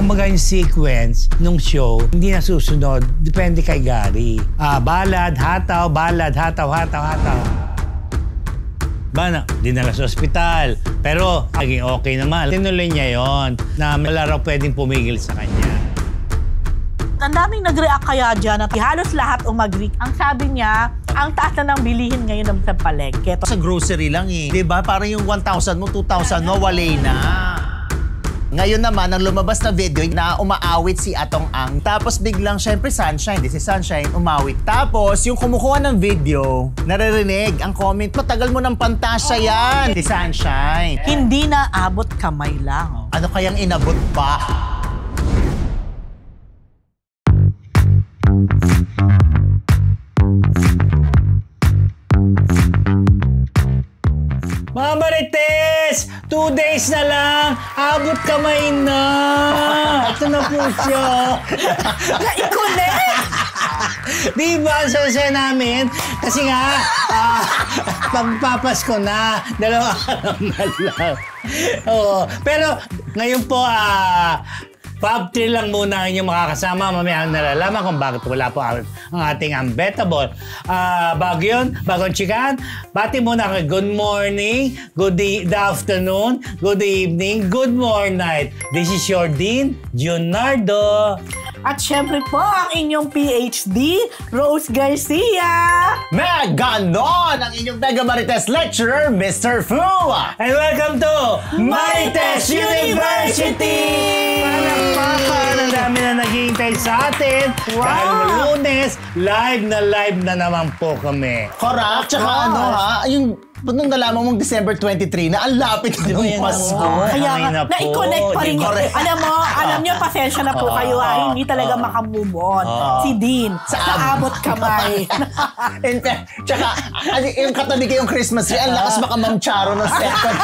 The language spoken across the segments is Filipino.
Kumbaga yung sequence nung show, hindi nasusunod. Depende kay Gary. Balad, hataw, hataw. Dinala sa ospital. Pero, naging okay naman. Tinuloy niya yon na wala raw pwedeng pumigil sa kanya. Ang daming nag-react kaya dyan at halos lahat umagri. Ang sabi niya, ang taas na ng bilihin ngayon sa palengke. Sa grocery lang eh. Diba? Parang yung 1,000 mo, 2,000 mo, walay na. Ngayon naman, ang lumabas na video na umaawit si Atong Ang. Tapos biglang, syempre, Sunshine. This is Sunshine, umawit. Tapos, yung kumukuha ng video, naririnig ang comment, matagal mo ng pantasya yan. Si Sunshine. Hindi na abot kamay lang. Ano kayang inabot pa? Mga Marites! 2 days na lang! Abot kamay na! Ito na po siya! Na-i-connect! Diba ang saya namin? Kasi nga, pagpapasko na, 2 araw na lang. Oo. Pero ngayon po, Fab 3 lang muna ang inyong makakasama. Mamaya nalalaman kung bakit wala po ang ating unbettable. Bago yun, bagong chikahan, bati muna kayo. Good morning, good afternoon, good evening, good morning night. This is your Dean, Junardo. At syempre po, ang inyong PhD, Rose Garcia. Ganon ang inyong Mega Marites lecturer, Mr. Fu. And welcome to Marites University! Palakpakan, ang dami na naghihintay sa atin. Wow. Dahil Lunes, live na naman po kami. Correct. Tsaka yung nung nalaman mong December 23 na ang lapit na yung Pasko. Kaya nga, na-i-connect pa rin. Alam niyo, pasensya na po kayo. Hindi talaga makamove on. Si Dean, sa abot kamay. Tsaka, yung katabi ko yung Christmas tree, ang lakas baka Ma'am Charo ng second.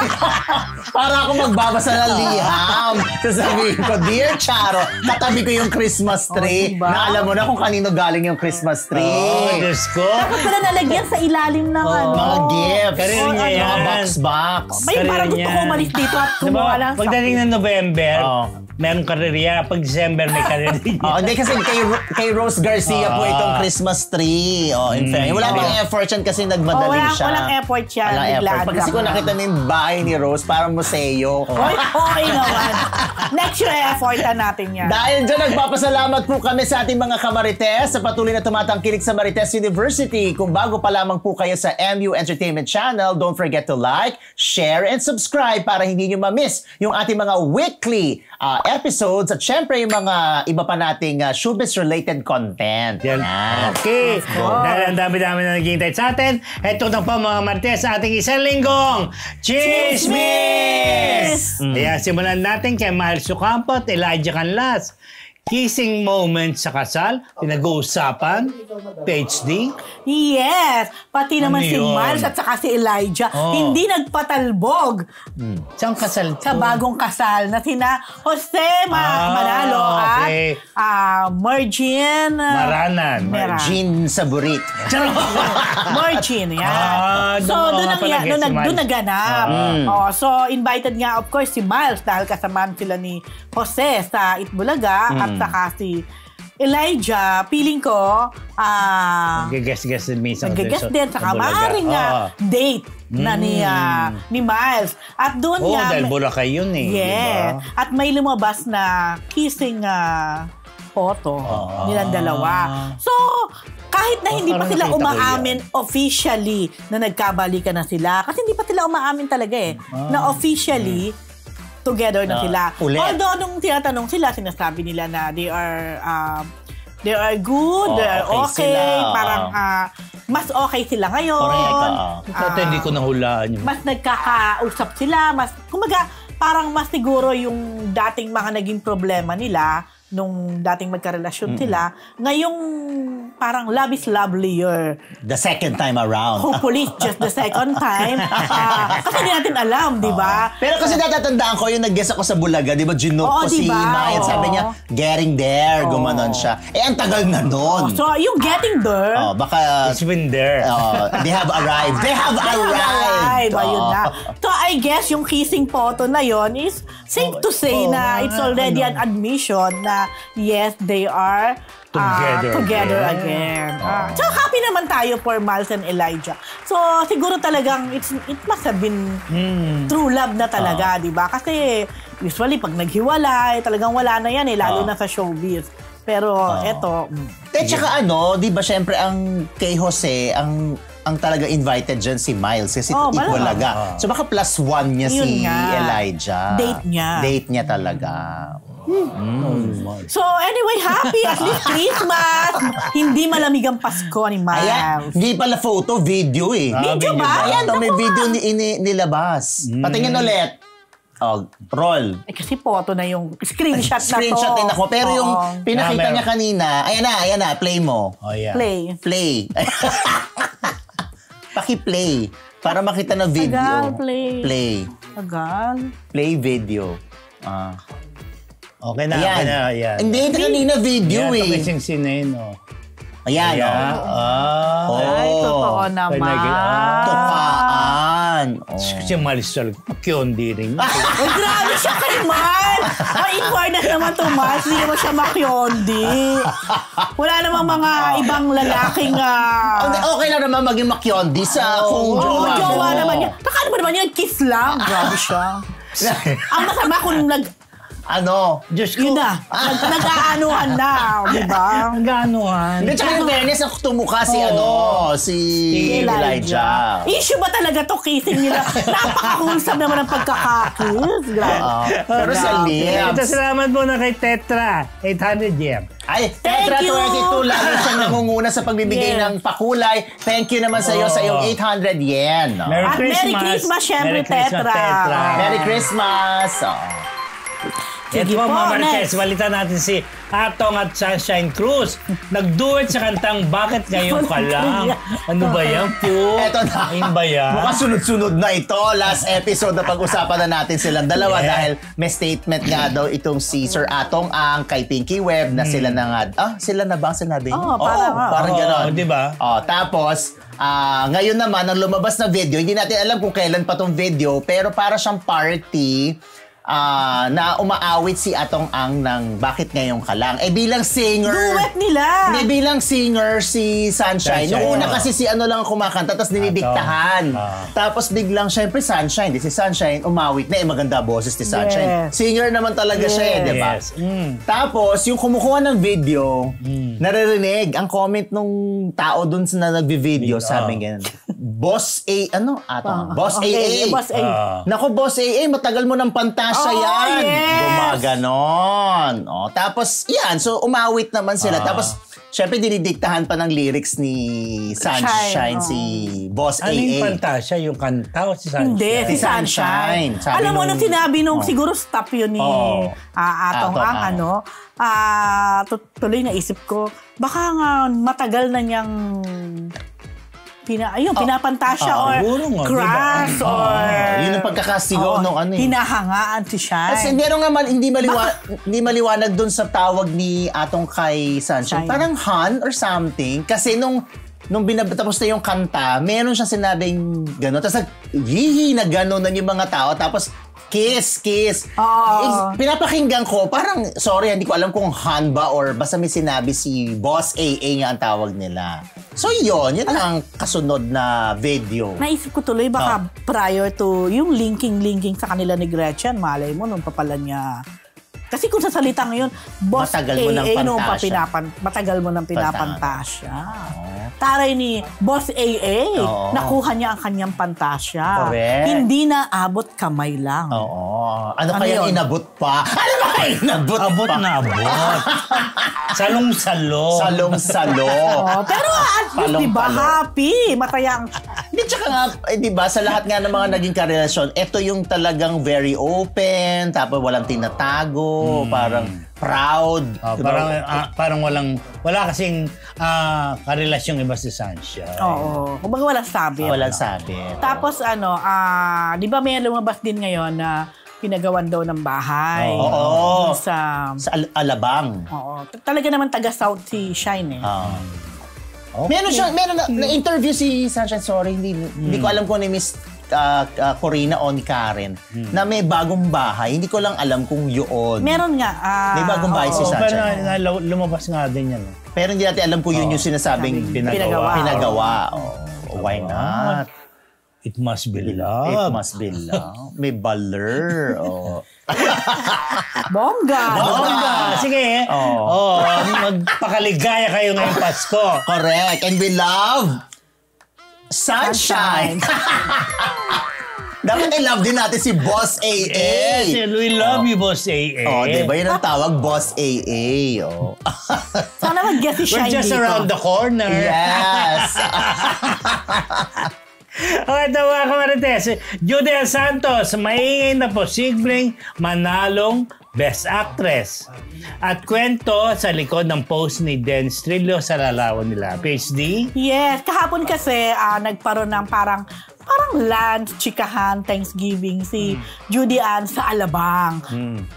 Para ako magbabasa ng liham. Sasabihin ko, Dear Charo, katabi ko yung Christmas tree. Na alam mo na kung kanino galing yung Christmas tree. Diyos ko. Dapat pala nalagyan sa ilalim ng mga gifts. Karir niya yan. Mga box. May parang gusto ko umalis dito at kumuha lang sa... Pagdating ng November, merong karirya. Pag December, may karirya. Hindi kasi kay Rose Garcia po itong Christmas tree. In fairness. Wala bang effort yan kasi nagmadali siya. Walang effort siya. Walang effort. Pag kasi kung nakita na yung bahay ni Rose, parang museo. Okay naman. Next year, effortan natin yan. Dahil dyan, nagpapasalamat po kami sa ating mga kamarites sa patuloy na tumatangkilik sa Marites University. Kung bago pa lamang po kayo sa MU Entertainment Channel, don't forget to like, share, and subscribe para hindi nyo ma-miss yung ating mga weekly episodes at syempre yung mga iba pa nating showbiz-related content. Yan. Okay. Dahil ang dami-dami na naghihintay sa atin, eto na po mga Marites sa ating isang linggong Chismis! Kaya simulan natin kay Miles Ocampo at Elijah Canlas. Kissing moment sa kasal, pinag-uusapan, PhD. Yes! Pati naman si Miles at saka si Elijah, hindi nagpatalbog. Saan kasal to? Sa bagong kasal na sina Jose Manalo at Mergin Mergin Saburit. Mergin, yan. So, doon naganap. So, invited nga, of course, si Miles dahil kasamaan sila ni Jose sa Itbulaga at saka si Elijah, feeling ko, nag-guess din minsan. Nag-guess din, saka maaaring date na ni Miles. At doon nga... dahil Boracay yun eh. Yeah. Diba? At may lumabas na kissing photo nilang dalawa. So, kahit na hindi pa sila umaamin officially na nagkabalikan na sila, kasi hindi pa sila umaamin talaga na officially together na sila. Although, nung tinatanong sila, sinasabi nila na they are good, they are okay. Parang mas okay sila ngayon. Correct. Hindi ko nahulaan yun. Mas nagkakausap sila. Kumaga, parang mas siguro yung dating mga naging problema nila, nung dating magkarelasyon sila. Ngayong parang love is lovelier. The second time around. Hopefully, just the second time. Kasi hindi natin alam, di ba? Pero kasi natatandaan ko, yung nag-guest ako sa Bulaga, di ba, ginook ko si diba? Mayan, sabi niya, getting there, gumanon siya. Ang tagal na nun. So, yung getting there, Baka, It's been there. they have arrived. They have arrived. Ayun na. So, I guess yung kissing photo na yon is safe to say na it's already an admission na yes, they are together again. So, happy naman tayo for Miles and Elijah. So, siguro talagang it must have been true love na talaga, di ba? Kasi usually pag naghiwalay, talagang wala na yan lalo na sa showbiz. Pero eto. Tsaka di ba syempre ang kay Jose, ang talaga invited dyan si Miles kasi Itbulaga. So baka +1 niya si Elijah. Date niya talaga. So anyway, happy at least Christmas. Hindi malamig ang Pasko ni Miles. Ayan, hindi pala photo, video Video ba? Ayan, may video nilabas. Patingin ulit. Roll. Kasi photo na yung screenshot na to. Screenshot din ako. Pero yung pinakita niya kanina, ayan na, play mo. Play. Paki-play. Para makita na video. Tagal, play. Tagal. Play video. Okay na. Ayan. Hindi, kanina video Ito kasing sinay, Ayan, Ay, totoo naman. Tukaan. Si Marisol, makyondi rin. Ay, grabe siya kay Mal. Ay, in fairness naman to Mal, hindi naman siya makyondi. Wala namang mga ibang lalaking... Okay lang naman maging makyondi sa kung jowa. Jowa naman yan. Nakano ba naman yan? Kiss lang. Grabe siya. Ang masama kung Diyos ko. Yun na. Nag-aanuhan na. Diba? Nag-aanuhan. Hindi, tsaka in fairness, ako tumukha si Elijah. Issue ba talaga to kissing nila? Napaka-wholesome naman ang pagkakakiss. Grabe. Pero sa lips. Ito, salamat muna kay Tetra. 800 yen. Ay, Tetra 22, lalo siya nangunguna sa pagbibigay ng pakulay. Thank you naman sa iyo sa iyong 800 yen. At Merry Christmas, syempre, Tetra. Merry Christmas. Ito po, Mama Marites, balitan natin si Atong at Sunshine Cruz. Nag-duet sa kantang Bakit Ngayon Ka Lang? Ano ba yan po? Eto na. Ayun ba yan? Mukhang sunod-sunod na ito. Last episode na pag-usapan na natin silang dalawa dahil may statement nga daw itong si Sir Atong ang kay Pinky Webb na sila na nga. Sila na ba ang sinabi? Parang gano'n. Di ba? Tapos, ngayon naman, ang lumabas na video, hindi natin alam kung kailan pa tong video, pero para siyang party na umaawit si Atong Ang ng Bakit Ngayon Ka Lang. Bilang singer... Duet nila! Hindi, bilang singer si Sunshine. Noong una kasi si lang kumakanta, tapos dinidiktahan. Tapos biglang, syempre Sunshine, si Sunshine, umawit na. Maganda boses ni Sunshine. Yes. Singer naman talaga siya, di ba? Yes. Tapos, yung kumukuha ng video, naririnig ang comment nung tao dun na nagbi-video, sabi ganyan. Boss A, Boss AA. Boss A. Naku, Boss AA, matagal mo ng pantasya yan. Yes. Gumaganon. Tapos, yan. So, umawit naman sila. Tapos, syempre, dinidiktahan pa ng lyrics ni Sunshine, si Boss AA. Ano yung pantasya? Yung kanta o si Sunshine? Hindi, si Sunshine. Alam mo, nung sinabi nung siguro stop yun ni Atong Ang, tuloy naisip ko, baka nga matagal na niyang pinapantasya or crush or yun ang pagkakasigaw nung hinahangaan si Shine. Kasi hindi maliwanag dun sa tawag ni Atong kay Sunshine. Parang Han or something. Kasi nung tapos na yung kanta, meron siya sinabing gano'n. Tapos hihi na gano'n na yung mga tao. Tapos kiss. Pinapakinggan ko, parang, sorry, hindi ko alam kung Han ba or basta may sinabi si Boss AA nga ang tawag nila. So yun ang kasunod na video. Naisip ko tuloy, baka prior to yung linking sa kanila ni Gretchen, malay mo, nung papala niya. Kasi kung sa salita ngayon, Boss AA, matagal mo nang pinapantasya. Taray ni Boss AA, nakuha niya ang kanyang pantasya. Correct. Hindi na abot kamay lang. Ano kaya inabot pa? Ano ba inabot pa? Abot na abot. Salong-salo. Salong-salo. Pero at least, diba, happy. Matayang Hindi, tsaka nga, di ba, sa lahat nga ng mga naging karelasyon, ito yung talagang very open, tapos walang tinatago, parang proud. Parang wala kasing karelasyong iba si Sunshine. Oo. Kumbaga walang sabi. Walang sabi. Tapos di ba may lumabas din ngayon na pinagawan daw ng bahay. Oo. Sa Alabang. Oo. Talaga naman taga-South si Shine eh. Okay. Meron na interview si Sunshine, sorry, hindi ko alam kung ni Miss Corina o ni Karen na may bagong bahay. Hindi ko lang alam kung yun. Meron nga. May bagong bahay si Sunshine. Pero lumabas nga din yan. Pero hindi natin alam kung yun yung sinasabing pinagawa. Why not? It must be love. It must be love. May baler. Bongga. Sige. Magpakaligaya kayo ngayong Pasko. Correct. And we love Sunshine. Dapat i-love din natin si Boss AA. Yes, we love you, Boss AA. Diba yun ang tawag, Boss AA. Sana mag-guess si Shine We're just around the corner. Yes. Okay, ito mga kamarites. Judy Santos, maingay na posibleng manalong Best Actress. At kwento sa likod ng post ni Den Strillo sa larawan nila. PhD? Yes, kahapon kasi nagparoon ng parang lunch, chikahan, Thanksgiving si Judy Ann sa Alabang.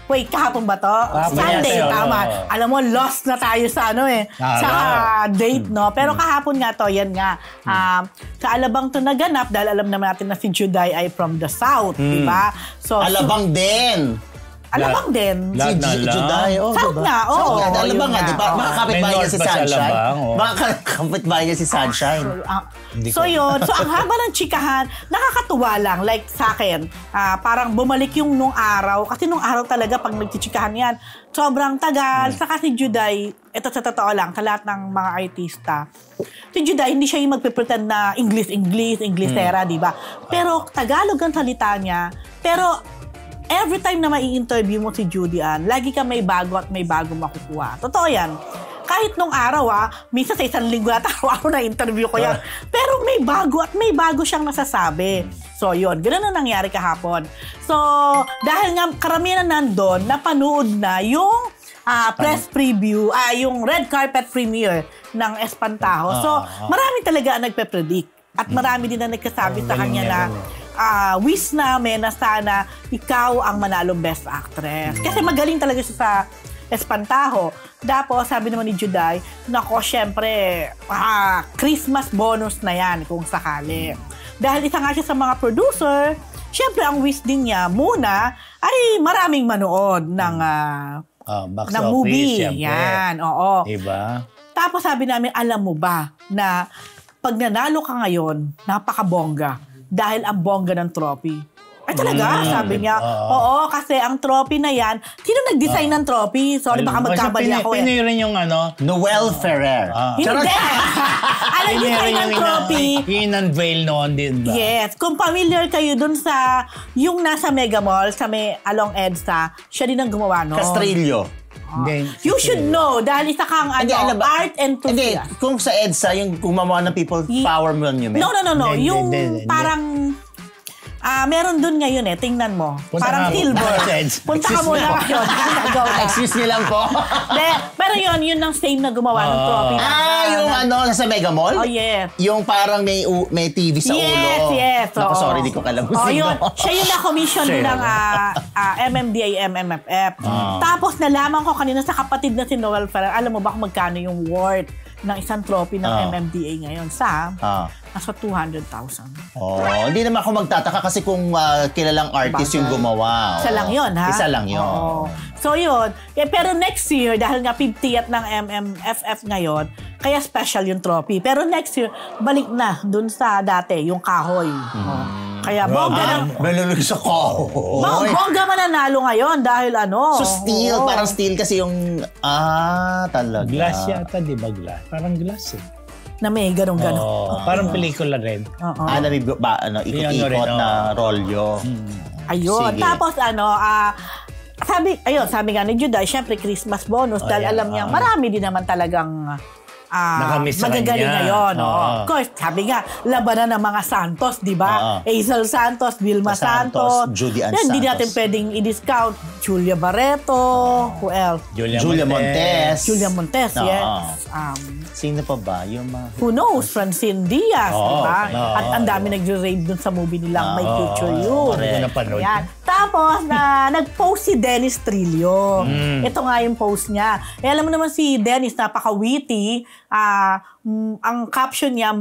Wait, kahapon ba to? Sunday, tama. Alam mo, lost na tayo sa sa date, no? Pero kahapon nga to, yan nga. Sa Alabang to naganap dahil alam naman natin na si Juday ay from the South, di ba? So, Alabang din. Alabang din. Si Juday. South nga, oo. Alabang nga, di ba? Makakapit-bahay niya si Sunshine. Makakapit-bahay niya si Sunshine. So yun. So ang haba ng chikahan, nakakatuwa lang. Like sa akin, parang bumalik yung nung araw. Kasi nung araw talaga, pag nagchichikahan yan, sobrang tagal. Saka si Juday, ito sa totoo lang, sa lahat ng mga artista, si Juday, hindi siya yung magpipretend na Englishera, di ba? Pero Tagalog ang salita niya. Pero every time na mai-interview mo si Judy Ann, lagi ka may bago at may bago makukuha. Totoo yan. Kahit nung araw, minsan sa isang linggo at araw-araw na interview ko yan. Pero may bago at may bago siyang nasasabi. So, yun. Ganun na nangyari kahapon. So, dahil nga karamihan na nandun, napanood na yung press preview, yung red carpet premiere ng Espantajo. So, marami talaga ang nagpe-predict. At marami din na nagkasabi sa kanya na wish namin na sana ikaw ang manalong Best Actress. Kasi magaling talaga siya sa Espantajo. Tapos, sabi naman ni Juday, nako, syempre, Christmas bonus na yan kung sakali. Dahil isa nga siya sa mga producer, syempre, ang wish din niya muna ay maraming manood ng movie. Syempre. Yan, oo. Diba? Tapos sabi namin, alam mo ba na pag nanalo ka ngayon, napakabongga. Dahil ang bongga ng trophy. Ay talaga, sabi niya. Oo, kasi ang trophy na yan, sino nag-design ng trophy? Sorry, baka magkabali ako Pinoy rin yung Noel Ferrer. Hindi! Alam design ng trophy. In-unveil noon din ba? Yes. Kung familiar kayo dun sa, yung nasa Mega Mall, sa may Along EDSA, siya din ang gumawa noon. Castrillo. You should know, dahil isa kang art enthusiast. Hindi, kung sa EDSA, yung gumawa ng People Power Monument. No. Yung parang, meron dun ngayon tingnan mo. Parang silver. Punta ka muna ngayon. Excuse me lang po. Pero yun ang same na gumawa ng trophy. Yung nasa Mega Mall? Oh, yes. Yung parang may TV sa ulo. Yes. Naku, sorry, di ko kalamusin. Siya yung na-commission ng MMDA, MMFF. Tapos nalaman ko kanina sa kapatid na si Noel Ferrer, alam mo ba kung magkano yung worth ng isang trophy ng MMDA ngayon sa nasa 200,000. Hindi naman ako magtataka kasi kung kilalang artist yung gumawa. Isa lang yun, ha? Isa lang yun. So yun. Pero next year, dahil nga 50th ng MMFF ngayon, kaya special yung trophy. Pero next year, balik na dun sa dati, yung kahoy. Kaya bongga Malulog sa kahoy. Bongga mananalo ngayon dahil So steel, parang steel kasi yung talaga. Glass yata, di ba glass? Parang glass na may ganun-ganun. Parang pelikula rin. Ikot-ikot na rolyo. Ayun. Sige. Tapos sabi nga ni Juday, syempre Christmas bonus dahil alam niya marami din naman talagang Nakamiss sa magagaling kanya. ngayon. Oo. Of course, sabi nga, labanan ng mga Santos, di ba? Hazel Santos, Vilma Santos. Judy Ann Hindi Santos. natin pwedeng i-discount. Julia Barreto. Who else? Julia Montes. Julia Montes, yes. Sino pa ba? Yung mga... Who knows? Francine Diaz, di ba? oo. At ang dami nag-rave dun sa movie nilang My Future You. Hindi ko napanood. Yan. Tapos, nag-post si Dennis Trillo. Ito nga yung post niya. Alam mo naman si Dennis, napaka-witty. Ang caption niya,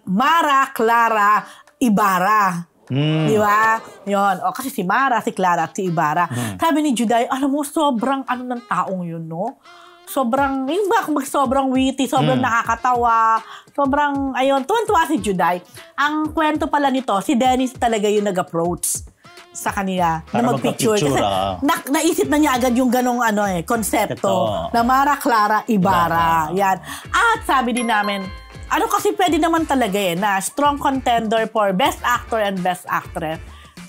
Mara Clara Ibarra. Di ba? Yun. O, kasi si Mara, si Clara, at si Ibarra. Sabi ni Juday, alam mo, sobrang ano ng taong yun, no? Sobrang, yung ba, sobrang witty, sobrang nakakatawa, sobrang, ayun, tuwan-tuwa si Juday. Ang kwento pala nito, si Dennis talaga yung nag-approach sa kanila na magpicture. Kasi naisip na niya agad yung ganong konsepto na Mara Clara Ibarra. Yan. At sabi din namin, kasi pwede naman talaga na strong contender for Best Actor and Best Actress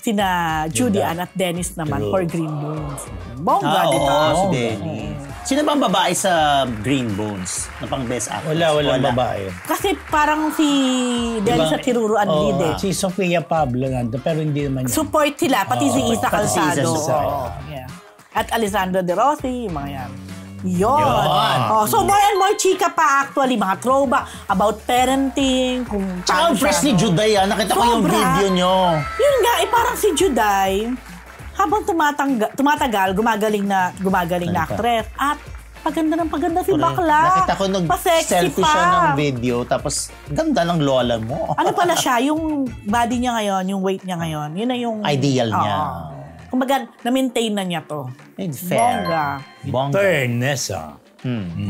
sina Judy Ann at Dennis naman for Green Bones. Bongga, di ba? Si Dennis. Sino bang babae sa Green Bones na pang Best Actress? Walang babae. Kasi parang si Dennis at tinuruan lead Si Sofia Pablo nandun, pero hindi naman yan. Support sila, pati si Isa Calzado. Isa. Yeah. At Alessandro De Rossi, mga yan. Yun. So more and more chika pa actually, mga throwback about parenting, kung Tsaka ang fresh ni Juday, nakita ko yung video nyo. Yun nga, parang si Juday, habang tumatagal, gumagaling na actress. At paganda si bakla. Nakita ko nag-selfie siya ng video, tapos ganda ng lola mo. Ano pala siya, yung body niya ngayon, yung weight niya ngayon, yun na yung... Ideal niya. Kumbaga, na-maintain na niya to. Fair. Bongga. Fairness,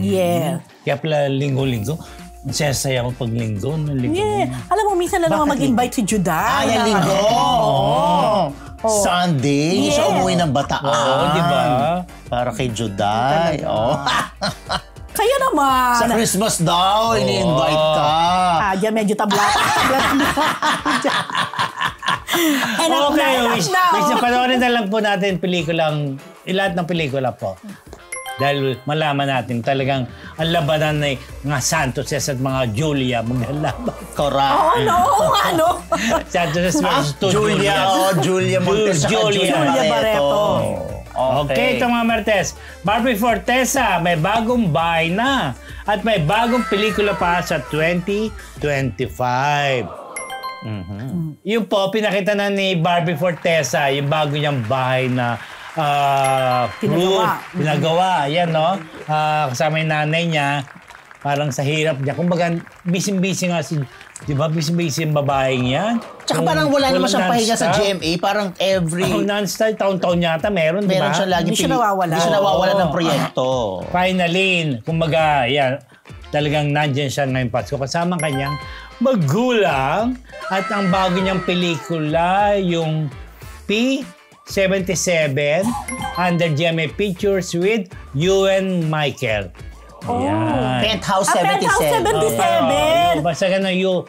Yeah. Kaya pala linggo-linggo, masaya mo pag linggo. Yeah. Alam mo, minsan lang naman mag-invite si Juday. Yung linggo. Sunday, siya umuwi ng Bataan. Oo, di ba? Para kay Juday. Kaya naman. Sa Christmas daw, ini-invite ka. Diyan medyo tablata. Okay, panoorin na lang po natin lahat ng pelikula po. Dahil malaman natin talagang ang labanan ng mga Santoses at mga Julia maglalaban. Correct. Santos versus Julia Montes. Julia Barreto. Okay, ito mga Martes. Barbie Fortesa, may bagong bahay na. At may bagong pelikula pa sa 2025. Yung po, pinakita na ni Barbie Fortesa, yung bago niyang bahay na pinagawa. Yan, no? Kasama yung nanay niya, parang sa hirap niya. Kumbaga, busy-busy nga di ba? Busy-busy yung babaeng yan. Tsaka parang wala naman siyang pahinga sa GMA. Parang every... non-stop, taon-taon yata meron, di ba? Meron siya lagi. Hindi siya nawawala ng proyekto. Finally, kumbaga, yan, talagang nandyan siya ngayong Pasko. Kasama kanyang magulang at ang bago niyang pelikula, yung P77 under GMA Pictures with Ewan Michael. Ayan. Penthouse 77. Basta gano'n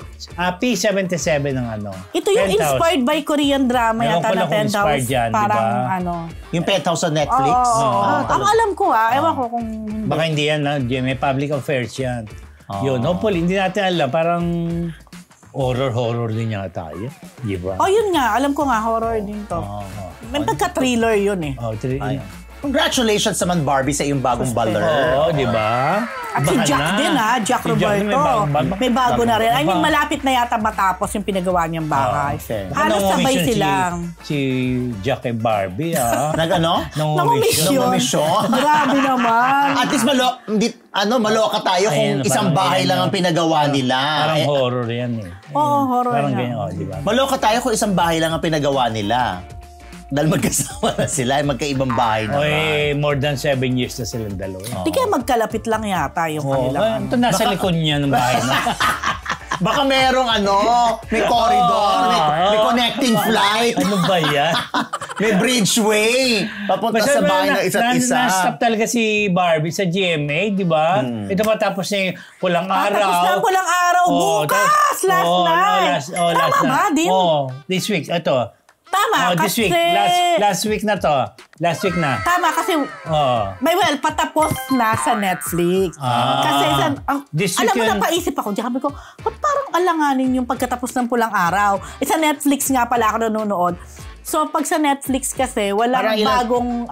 P77 ng Ito yung Penthouse. Inspired by Korean drama yata na Penthouse. Dyan, parang diba? Yung Penthouse sa Netflix? Ang alam ko ewan ko kung... Baka hindi yan, GMA Public Affairs yan. Yun, hopefully, hindi natin alam. Parang horror din yata tayo. Di ba? Yun nga. Alam ko nga, horror din to. May pagka-thriller yun Congratulations naman, Barbie, sa iyong bagong baler. Oo, di ba? At si Jack din Jack Roberto. May bago na rin. I mean, malapit na yata matapos yung pinagawa niyang bahay. Halos sabay silang. Si Jack and Barbie, Nangumisyon. Grabe naman. At least maloka tayo kung isang bahay lang ang pinagawa nila. Parang horror yan horror parang nga. ganyan, di ba? Maloka tayo kung isang bahay lang ang pinagawa nila. Dahil magkasama na sila, magkaibang bahay na. More than 7 years na silang dalawa. Di kaya magkalapit lang yata yung kanilang. Ito nasa likod niya ng bahay na. Baka merong may corridor, may connecting flight. Ano ba yan? May bridgeway. Papunta sa bahay ng isa't isa. Na-stop talaga si Barbie sa GMA, di ba? Ito pa tapos niya yung Pulang Araw. Tapos na Pulang Araw. Bukas! Last night. Tama ba? This week. Ito. Tama, This kasi... week. Last week na to. Last week na. Tama, kasi... patapos na sa Netflix. Kasi alam mo, napaisip ako, sabi ko, ba't parang alanganin yung pagkatapos ng Pulang Araw? Sa Netflix nga pala ako nanonood. So, pag sa Netflix kasi, walang bagong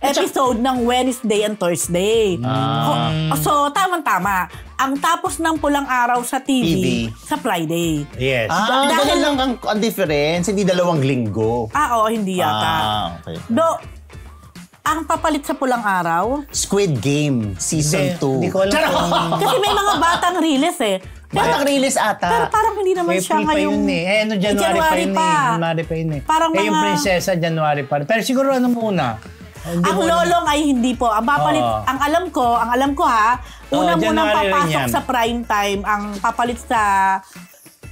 episode ng Wednesday and Thursday. So, tamang-tama. Ang tapos ng Pulang Araw sa TV. Sa Friday. Yes. Dahil lang ang difference, hindi 2 linggo. Oo, hindi yata. Okay. Ang papalit sa Pulang Araw? Squid Game, Season 2. Hindi ko alam Kasi may mga batang release Batang release ata. Pero parang hindi naman siya ngayong... January pa yun eh. Parang yung prinsesa, January pa rin. Pero siguro muna? Ang lolong ay hindi po. Ang papalit, ang alam ko ha, unang-unang papasok sa prime time, ang papalit sa,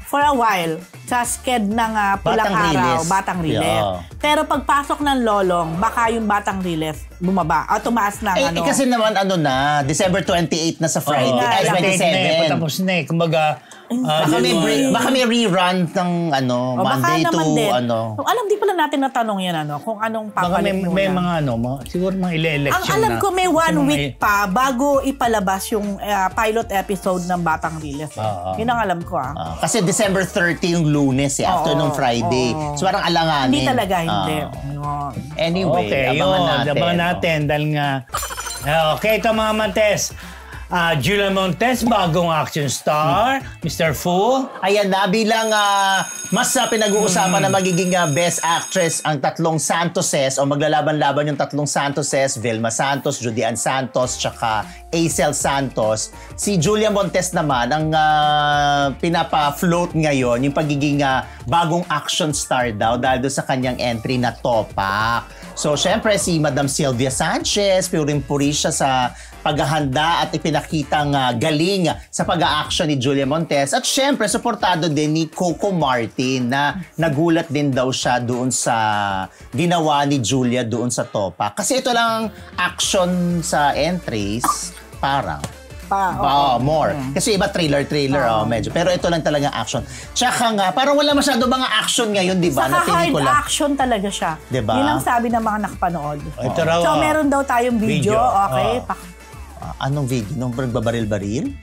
for a while, sa sked ng Pulang Araw, Batang Riles. Yeah. Pero pagpasok ng lolong, baka yung Batang Riles bumaba, o tumaas ng kasi naman December 28 na sa Friday. Ay, 27. Tapos na kumbaga, baka may rerun ng Monday to Alam, di pala natin natanong yan kung anong papalit muna. May mga siguro mga ile-election Ang alam ko may 1 week pa bago ipalabas yung pilot episode ng Batang Riles. Yun ang alam ko Kasi December 30 yung Lunes after nung Friday. So parang alanganin. Hindi talaga, hindi. Anyway, abangan natin dahil nga okay, ito mga Mantes. Julia Montes, bagong action star, Mr. Fu. Ayan na, bilang mas pinag-uusapan na magiging best actress ang 3 Santoses o maglalaban-laban yung 3 Santoses, Vilma Santos, Judy Ann Santos, tsaka Acel Santos. Si Julia Montes naman, ang pinapa-float ngayon, yung pagiging bagong action star daw dahil doon sa kanyang entry na Topak. So, syempre, si Madam Sylvia Sanchez, puring-puri siya sa paghahanda at ipinakitang galing sa pag-a-action ni Julia Montes. At syempre, suportado din ni Coco Martin na nagulat din daw siya doon sa ginawa ni Julia doon sa Topak. Kasi ito lang action sa entries, parang. More. Kasi iba trailer, medyo. Pero ito lang talaga action. Tsaka nga, parang wala masyado mga action ngayon, di ba? Saka hard action talaga siya. Diba? Yun ang sabi ng mga nakapanood. Ito raw, so, meron daw tayong video. Okay. Anong video? Nung nagbabaril-baril?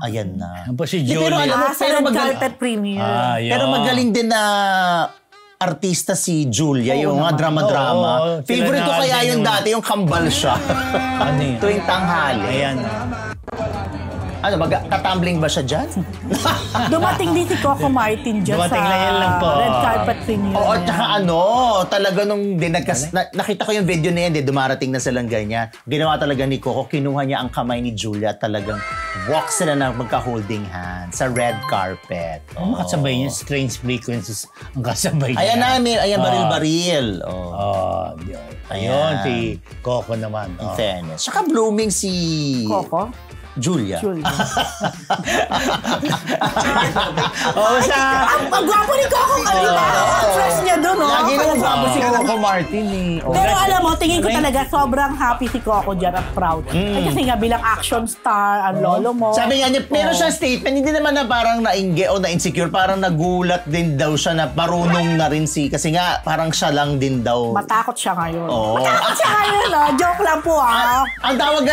Ayan na. Ano po si Julia? Sa red carpet premiere. Pero magaling din na artista si Julia, yung mga drama-drama. Favorite ko kaya yung dati, yung kambal siya. Tuwing tanghali. Ayan. Tatumbling ba siya dyan? Dumating din si Coco Martin dyan Dumating lang po. red carpet premiere. Oo, tsaka talaga nung nakita ko yung video na yan, dumarating na silang ganyan. Ginawa talaga ni Coco, kinuha niya ang kamay ni Julia, talagang walk sila na magka-holding hands sa red carpet. Ang kasabay niya, Strange Frequencies ang kasabay niya. Ayan, baril-baril. Ayun, si Coco naman. In fairness. Tsaka blooming si... Coco? Julia. Ang pagwapo ni Coco kanina. Ang fresh niya doon, Lagi nang gwapo si Coco Martin Pero alam mo, tingin ko talaga sobrang happy si Coco dyan at proud. Kasi nga bilang action star, ang lolo mo. Sabi nga niya, pero siya statement, hindi naman na parang naingge o na-insecure, parang nagulat din daw siya na marunong na rin kasi nga parang siya lang din daw. Matakot siya ngayon. Matakot siya ngayon, Joke lang po, Ang tawag,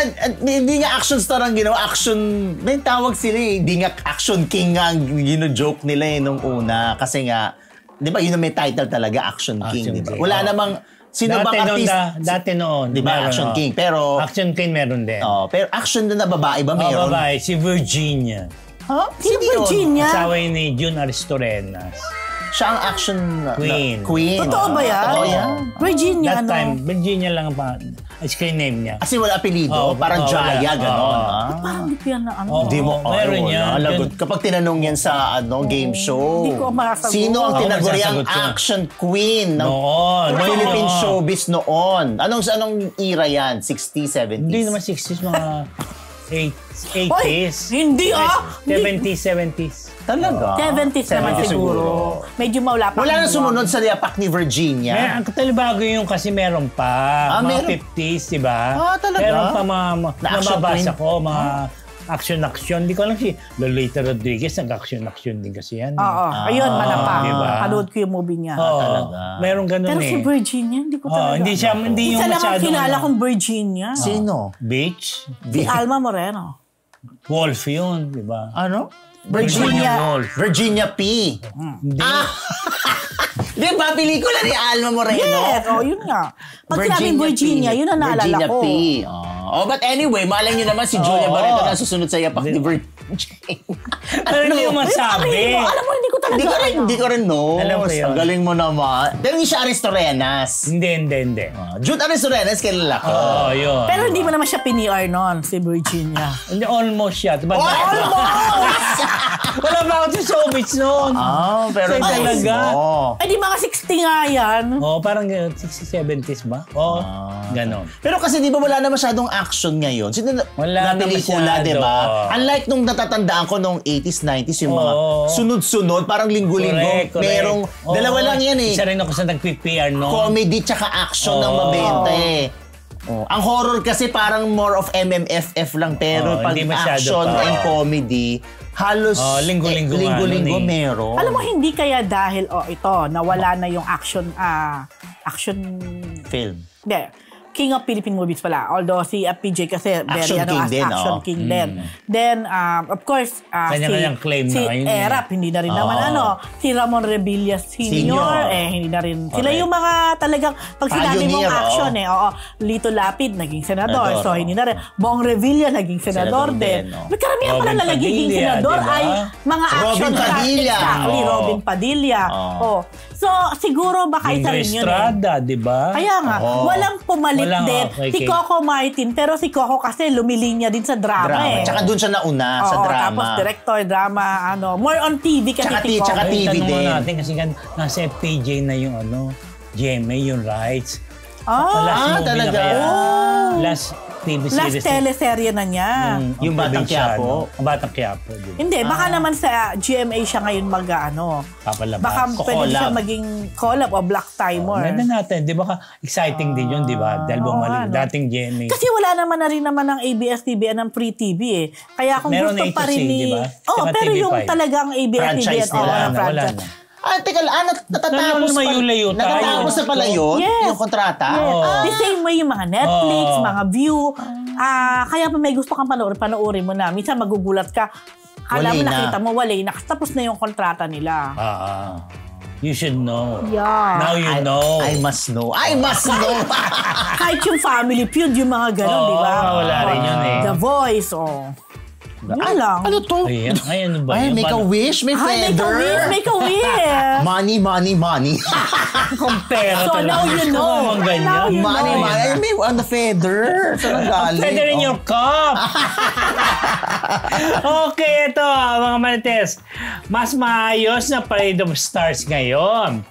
hindi nga action star ang ginawa, action, may tawag sila hindi nga action king nga ang joke nila nung una. Kasi nga, di ba yun may title talaga, action king. Diba? Wala namang, sino bang artist? Dati noon. Di ba, action king. Pero, action king meron din. Pero action din na babae ba meron? Babae, si Virginia. Si Virginia? Asawa ni June Aristorenas. Siya ang action Queen. Totoo ba yan? Totoo yan. Virginia, That time, Virginia lang ang screen name niya. Kasi wala apelido. Parang Jaya, gano'n. Parang di yan na Hindi mo, meron yan. Lagot. Kapag tinanong yan sa game show, hindi ko masasagot. Sino ang tinaguriang action queen ng Philippine showbiz noon? Anong era yan? 60s, 70s? Hindi naman 60s, mga 80s. Hindi 70s, 70s. Talaga? 70s naman siguro. Medyo maula pa. Wala na sumunod sa liapak ni Virginia. Ang katalibago yung kasi meron pa. Mga meron? 50s, di ba? Talaga? Meron pa mga nababasa ko, mga action. Hindi ko alam si Lolita Rodriguez, nag-action din kasi yan. Oo. Ayun, Manapa. diba? Panood ko yung movie niya. Talaga. Meron ganun Pero si Virginia, hindi ko talaga. hindi yung Isa lang ang masyadong... kilala kong Virginia. Sino? Beach? Si Alma Moreno. Wolf yun, di ba? Ano? Wolf. Virginia P. Hindi. Di ba, pelikula ni Alma Moreno? Yes, yun nga. Pag sinabing Virginia, yun ang naalala ko. Virginia P. But anyway, malay nyo naman si Julia Barreto na susunod sa yapak ni Virginia. Pero hindi mo masabi. Alam mo, hindi ko talaga. Hindi ko rin no. Alam ko yun. Ang galing mo naman. Pero hindi siya Aristorenas. Hindi. Jude Aristorenas, kilala ko. Yun. Pero hindi mo naman siya pini-R noon, si Virginia. Hindi, almost siya. Diba? Almost! Wala ba ako sa showbiz noon? Pero Sa'yo talaga. Eh di mga 60 nga yan. Parang 60s, 70s ba? Ganon. Pero kasi di ba wala na masyadong action ngayon? Sino Wala na pelikula, masyado. di ba? Unlike nung natatandaan ko nung 80s, 90s, yung mga sunod-sunod, parang linggo-linggo. Correct. Merong, dalawa lang yan eh. Isa rin ako sa nag-PPR, no? Comedy tsaka action ng mabenta eh. Ang horror kasi parang more of MMFF lang, pero pag hindi masyado action pa. and comedy, halos linggo-linggo linggo-linggo nga nun eh. meron. Alam mo, hindi kaya dahil, ito, nawala na yung action, Film. hindi, King of Philippine Movies pala. Although si PJ kasi Action King din, action king din. Then, of course, Kanya-kanyang claim si na yun. Erap, hindi na rin naman si Ramon Revilla Senior, hindi na rin. Sila yung mga talagang, pag sinabi mong Pioneer, action Lito Lapid, naging senador. So, hindi na rin. Bong Revilla, naging senador din. Karamihan pa na nagiging senador ay mga action. Robin Padilla. Exactly, Robin Padilla. So, siguro baka isa rin yun. Estrada, di ba? Kaya nga, walang pumalit din. Okay. Si Coco Martin, pero si Coco kasi lumilinya din sa drama eh. Tsaka dun siya nauna sa drama. Tapos director, drama, more on TV kasi si Coco. Tsaka TV Tanong din. natin kasi nasa FPJ na yung GMA, yung rights. Ah, talaga? Last TV series. Last teleserye na niya. Yung Batang Quiapo? Ang Batang Quiapo. Din. Hindi, baka naman sa GMA siya ngayon Papalabas. baka pwede siya maging collab o black timer. Meron natin, di ba? Exciting din yun, di ba? Dahil bumalik dating GMA. Kasi wala naman na rin naman ng ABS-CBN ng free TV eh. Kaya kung Meron gusto pa rin A2C, ni... di ba? Oh, Saka pero TV5. yung talagang ABS-CBN, Franchise nila, na wala franchise. na. Teka lang, natatapos Layo-layo tayo. Natatapos na pala yun? Yes. Yung kontrata? Yes. The same way yung mga Netflix, mga View. Kaya pa may gusto kang panoorin mo na. Minsan magugulat ka. Alam mo, nakita mo, tapos na yung kontrata nila. You should know. Yeah. Now you know. I must know. Kahit yung Family Feud, yung mga gano'n, di ba? Wala rin yun eh. The Voice, Yun lang. Ano to? Ayan, ano ba? Ay, yun? make a wish, may feather. Make a wish. Money. Compare So, now you know. Now you Money. know. Ay, may on the feather. Saan ang galing? Feather in your cup. Okay, ito mga Marites. Mas maayos na Parade of Stars ngayon.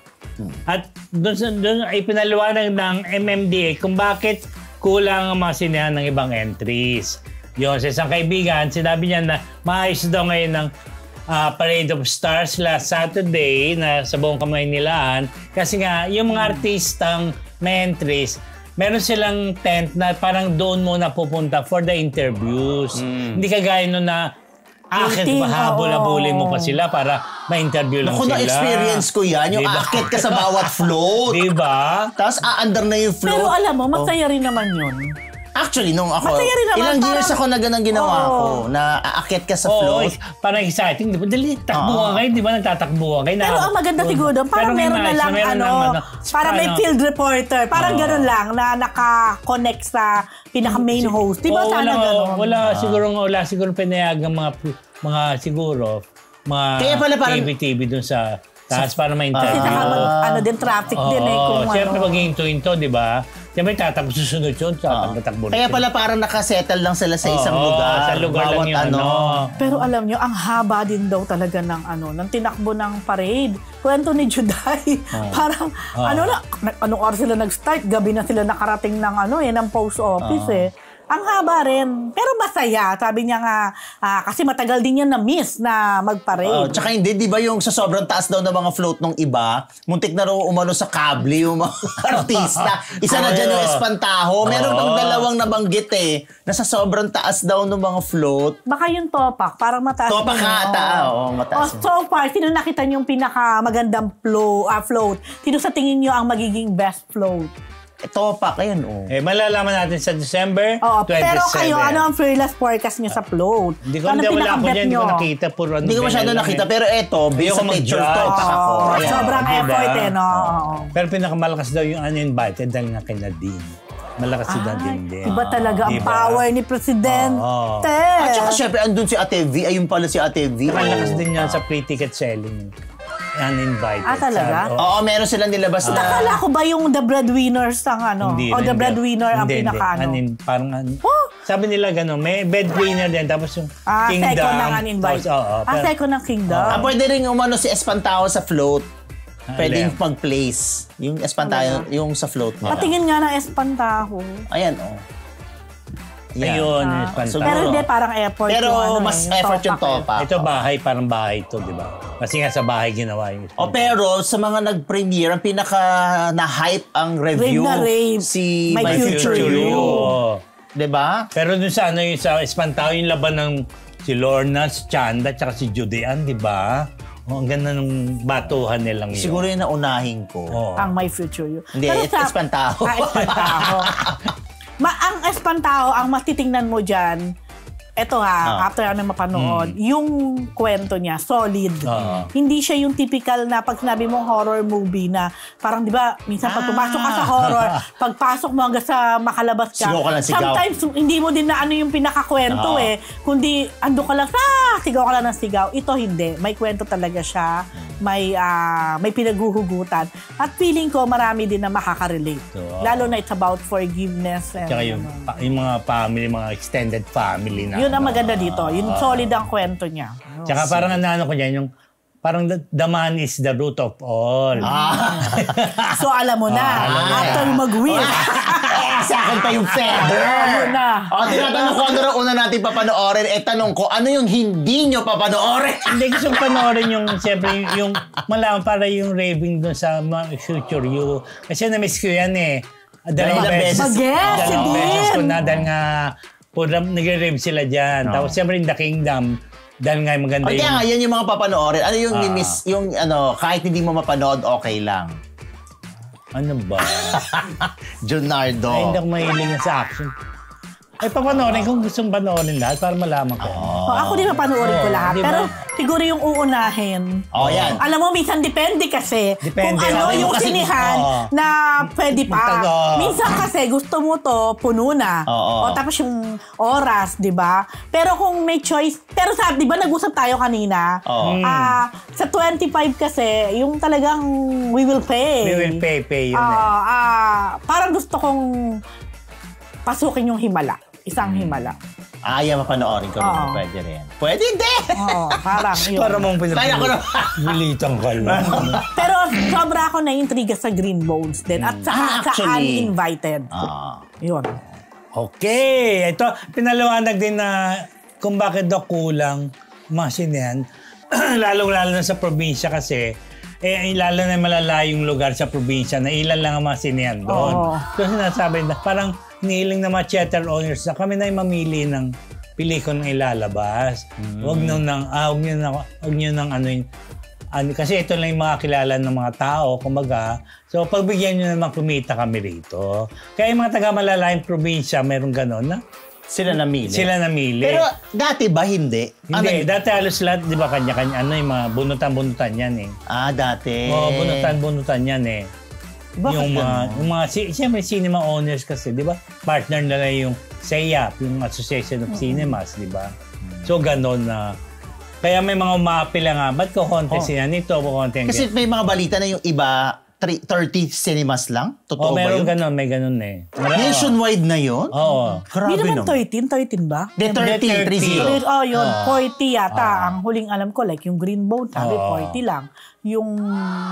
At doon ay pinaliwanag ng MMDA kung bakit kulang ang mga sinehan ng ibang entries. Yun, sa isang kaibigan, sinabi niya na maayos daw ngayon ng Parade of Stars last Saturday na sa buong Kamaynilaan. Kasi nga, yung mga artistang may entries, meron silang tent na parang doon muna pupunta for the interviews. Hindi kagaya nun na akit habol-habulin mo pa sila para ma-interview lang Naku, sila. na-experience ko yan. Yung Diba? akit ka sa bawat float. Diba? Tapos aandar na yung float. Pero alam mo, masaya rin naman yun. Actually, nung ako, Masaya rin naman, ilang years parang- ako na ganang ginawa ko, na aakyat ka sa float. Parang exciting. Diba? Dali, takbuhan kayo. Di ba nagtatakbuhan kayo? Pero ang maganda siguro doon, parang Pero meron na lang parang may field reporter. Parang gano'n lang na naka-connect sa pinaka-main host. Di ba sana gano'n? Wala siguro pinayagang mga siguro, mga Kaya pala parang- TV dun sa taas para ma-interview. Kasi saka din, traffic din eh. Kung Siyempre mag-hinto-hinto, di ba? Siyempre tatakbo susunod yun sa pagtatakbo. Kaya pala parang nakasettle lang sila sa isang lugar. Sa lugar lang bawat yun. Pero alam nyo, ang haba din daw talaga ng tinakbo ng parade. Kwento ni Juday. Parang, anong oras sila nag-start? Gabi na sila nakarating ng ng post office eh. Ang haba rin. Pero masaya. Sabi niya nga, kasi matagal din yan na-miss na magparade. Tsaka hindi, di ba yung sa sobrang taas daw ng mga float nung iba, muntik na raw umano sa kable yung mga artista. Isa na dyan yung Espantajo. Meron bang dalawang nabanggit na sa sobrang taas daw ng mga float. Baka yung Topak, parang mataas. Topak ata. Mataas. So far, sino nakita niyo yung pinakamagandang float? Sino sa tingin niyo ang magiging best float? Topak, ayun malalaman natin sa December 27. Pero kayo, ano ang fearless forecast niyo sa float? Hindi ko hindi ko nakita. Hindi ko masyado nakita. Pero eto, based sa picture, Topak ako. Sobrang effort no? Pero pinakamalakas daw yung uninvited dahil nga kay Nadine. Malakas si Nadine din. Iba talaga ang power ni Presidente. At saka syempre, andun si Ate V. Ayun pala si Ate V. Malakas din yan sa pre-ticket selling. Uninvited. Talaga? Oo, meron silang nilabas na. Nakala ko ba yung The Breadwinners ang The Breadwinner ang Sabi nila gano'n, may breadwinner din, tapos yung Kingdom. Second ng uninvited. Second ng Kingdom. Pwede rin umano si Espantajo sa float. Pwedeng mag-place. Yung Espantajo, yung sa float nila. Patingin nga ng Espantajo. Ayan, Ayun, pero hindi, parang effort. Pero mas effort yung Topak. Ito bahay, parang bahay ito, di ba? Kasi nga sa bahay ginawa yung... pero sa mga nag-premiere, ang pinaka na-hype ang review, si My Future You. Di ba? Pero dun sa yung sa Espantajo, yung laban ng si Lorna, si Chanda, tsaka si Judean, di ba? Ang ganda ng batuhan nilang yun. Siguro yung naunahin ko. Ang My Future You. Hindi, Espantajo. Espantajo. Ang Espantajo, ang matitingnan mo dyan, eto after mapanood, yung kwento niya, solid. Hindi siya yung typical na pag sinabi mong horror movie na parang di ba, minsan pag pumasok ka sa horror, pagpasok mo hanggang sa makalabas ka, sigaw ka lang sigaw. Sometimes hindi mo din na ano yung pinakakwento kundi ando ka lang sigaw ka lang ng sigaw. Ito hindi. May kwento talaga siya. May pinaghuhugutan. At feeling ko marami din na makaka-relate. Lalo na it's about forgiveness. And, tsaka yung mga family, mga extended family na. Yun ang maganda dito. Yung solid ang kwento niya. Tsaka parang ano ko dyan, yung parang the man is the root of all. So alam mo na, after mag-win. Sa akin pa yung feather. Ayun na. Tinatanong ko ano raw una natin papanoorin. Tanong ko, ano yung hindi nyo papanoorin? Hindi gusto panoorin yung, siyempre, yung malaman para yung raving doon sa Future You. Kasi na-miss ko yan Dalawang beses. Dalawang beses ko na dahil nga nag-rave sila dyan. Tapos siyempre in The Kingdom, dahil nga maganda yung... Kaya yan yung mga papanoorin. Ano yung miss, yung kahit hindi mo mapanood, okay lang. Ano ba? Junardo. Ay, hindi ako mahiling sa action. Ay, papanoorin kung gustong panoorin lahat para malaman ko. Ako din papanoorin ko lahat. Diba? Pero siguro yung uunahin. Yan. Alam mo, minsan depende kasi. Depende. Kung ano yung sinihan na pwede pa. Minsan kasi gusto mo to, puno na. O tapos yung oras, di ba? Pero kung may choice, pero di ba nag-usap tayo kanina? Sa 25 kasi, yung talagang we will pay. We will pay yun parang gusto kong pasukin yung himala. Isang himala. Yan, mapanoorin ko rin. Pwede rin. Pwede hindi! Parang yun. Para mong pinabilitan ka lang. Pero sobra ako na-intriga sa Green Bones din. At sa Uninvited. Yun. Okay. Ito, pinaliwanag din na kung bakit daw kulang mga sinehan. Lalo-lalo na sa probinsya kasi, lalo na malalayong lugar sa probinsya na ilan lang ang mga sinehan doon. So sinasabi na parang nihiling na mga theater owners na kami na yung mamili ng pelikulang ilalabas. Huwag nyo nang kasi ito lang yung mga kilala ng mga tao, kumbaga. So, pagbigyan nyo naman kumita kami rito. Kaya yung mga taga-malalayang probinsya, meron gano'n na sila namili. Pero dati ba hindi? Hindi. Dati halos lahat, di ba, kanya-kanya, yung mga bunutan-bunutan yan dati. Bunutan-bunutan yan Bakit yung mga siyempre cinema owners kasi, di ba? Partner nila yung SEAP, yung Association of Cinemas, di ba? So, gano'n na. Kaya may mga umapila nga, ba't ko konti siya nito, konti. Kasi may mga balita na yung iba, 30 cinemas lang? Totoo ba meron yun? ganun, may ganun eh. Nationwide na yun? Oo. Grabe Hindi naman naman. 13 ba? De 30. Oh, yun. 40 yata. Ang huling alam ko, like yung Green Bone, sabi 40 lang. Yung...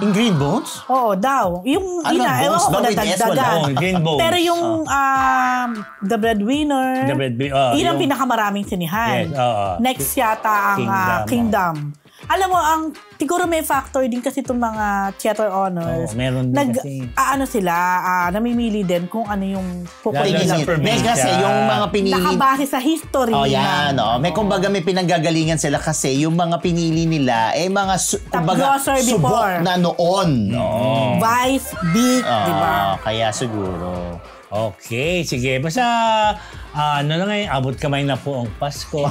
In Green Bones? Oo, daw. Yung Ano, ina, ewan Bones ko ba? With S, natagdagan. wala. Green Bones. Pero yung The Breadwinner, yun ang pinakamaraming sinihan. Yes, oo. Next yata ang Kingdom. Alam mo, siguro may factor din kasi itong mga theater honors. Meron din kasi. Sila, namimili din kung ano yung Tingin Sa nila. probinsya. Kasi yung mga pinili... nakabase sa history. yan. May kumbaga may pinanggagalingan sila kasi yung mga pinili nila mga grosser subok before. na noon. Vice, Big, di ba? Kaya siguro. Okay, sige. Basta, na ngayon, abot kamay na po ang Pasko.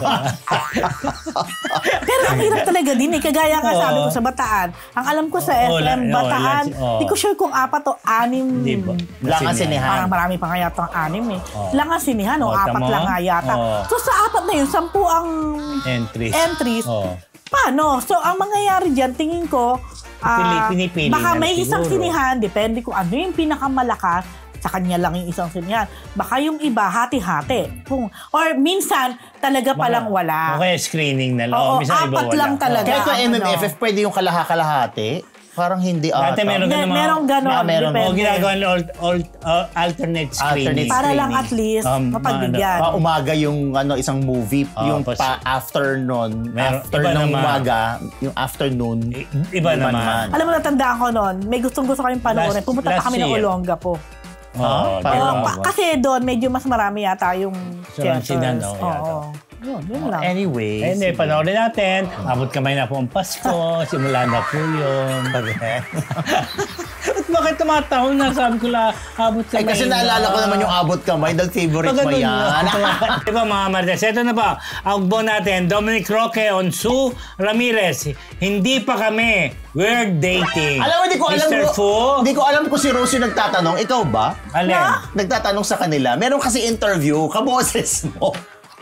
Pero ang hirap talaga din eh. Kagaya nga sabi ko sa Bataan. Ang alam ko sa FM Bataan, di ko sure kung 4 o 6. Diba? Langang sinihan. Parang marami pa nga yata ang 6 eh. Langang sinihan o 4 tama. lang nga yata. So sa 4 na yun, 10 ang entries. Paano? So ang mangyayari dyan, tingin ko, Pinipili baka lang may isang siguro. sinihan, depende kung ano yung pinakamalakas, sa kanya lang yung isang sinihan. Baka yung iba, hati-hati. Or minsan, talaga palang wala. O kaya screening na lang. Oo, Minsan iba 4 lang wala. talaga. Kaya kung Ano? MMFF, pwede yung kalahati? Parang hindi ata. Dati meron ka naman. Merong ganon. meron. Depende. O ginagawa ng alternate screening. Para lang at least, mapagbigyan. Umaga yung isang movie, yung afternoon, after iba ng naman. umaga, yung afternoon. Iba naman. Alam mo, natandaan ko noon, may gustong-gusto kaming panoorin. Pumunta pa kami ng year. Olonga po. Parang Kasi doon, medyo mas marami yata yung Sinan, theaters. yata. Yun lang. Anyway. Panoorin natin. Abot kamay na po ang Pasko. Simula na po yun. At bakit tumatahol na? Sabi ko lang, abot kamay kasi naalala ko naman yung abot kamay dahil favorite mo yan. Diba mga Marites? Ito na ba? Augbo natin. Dominic Roque on Sue Ramirez. Hindi pa kami. We're dating. Alam mo, hindi ko alam kung si Rosie nagtatanong. Ikaw ba? Alin? Nagtatanong sa kanila. Meron kasi interview, kaboses mo.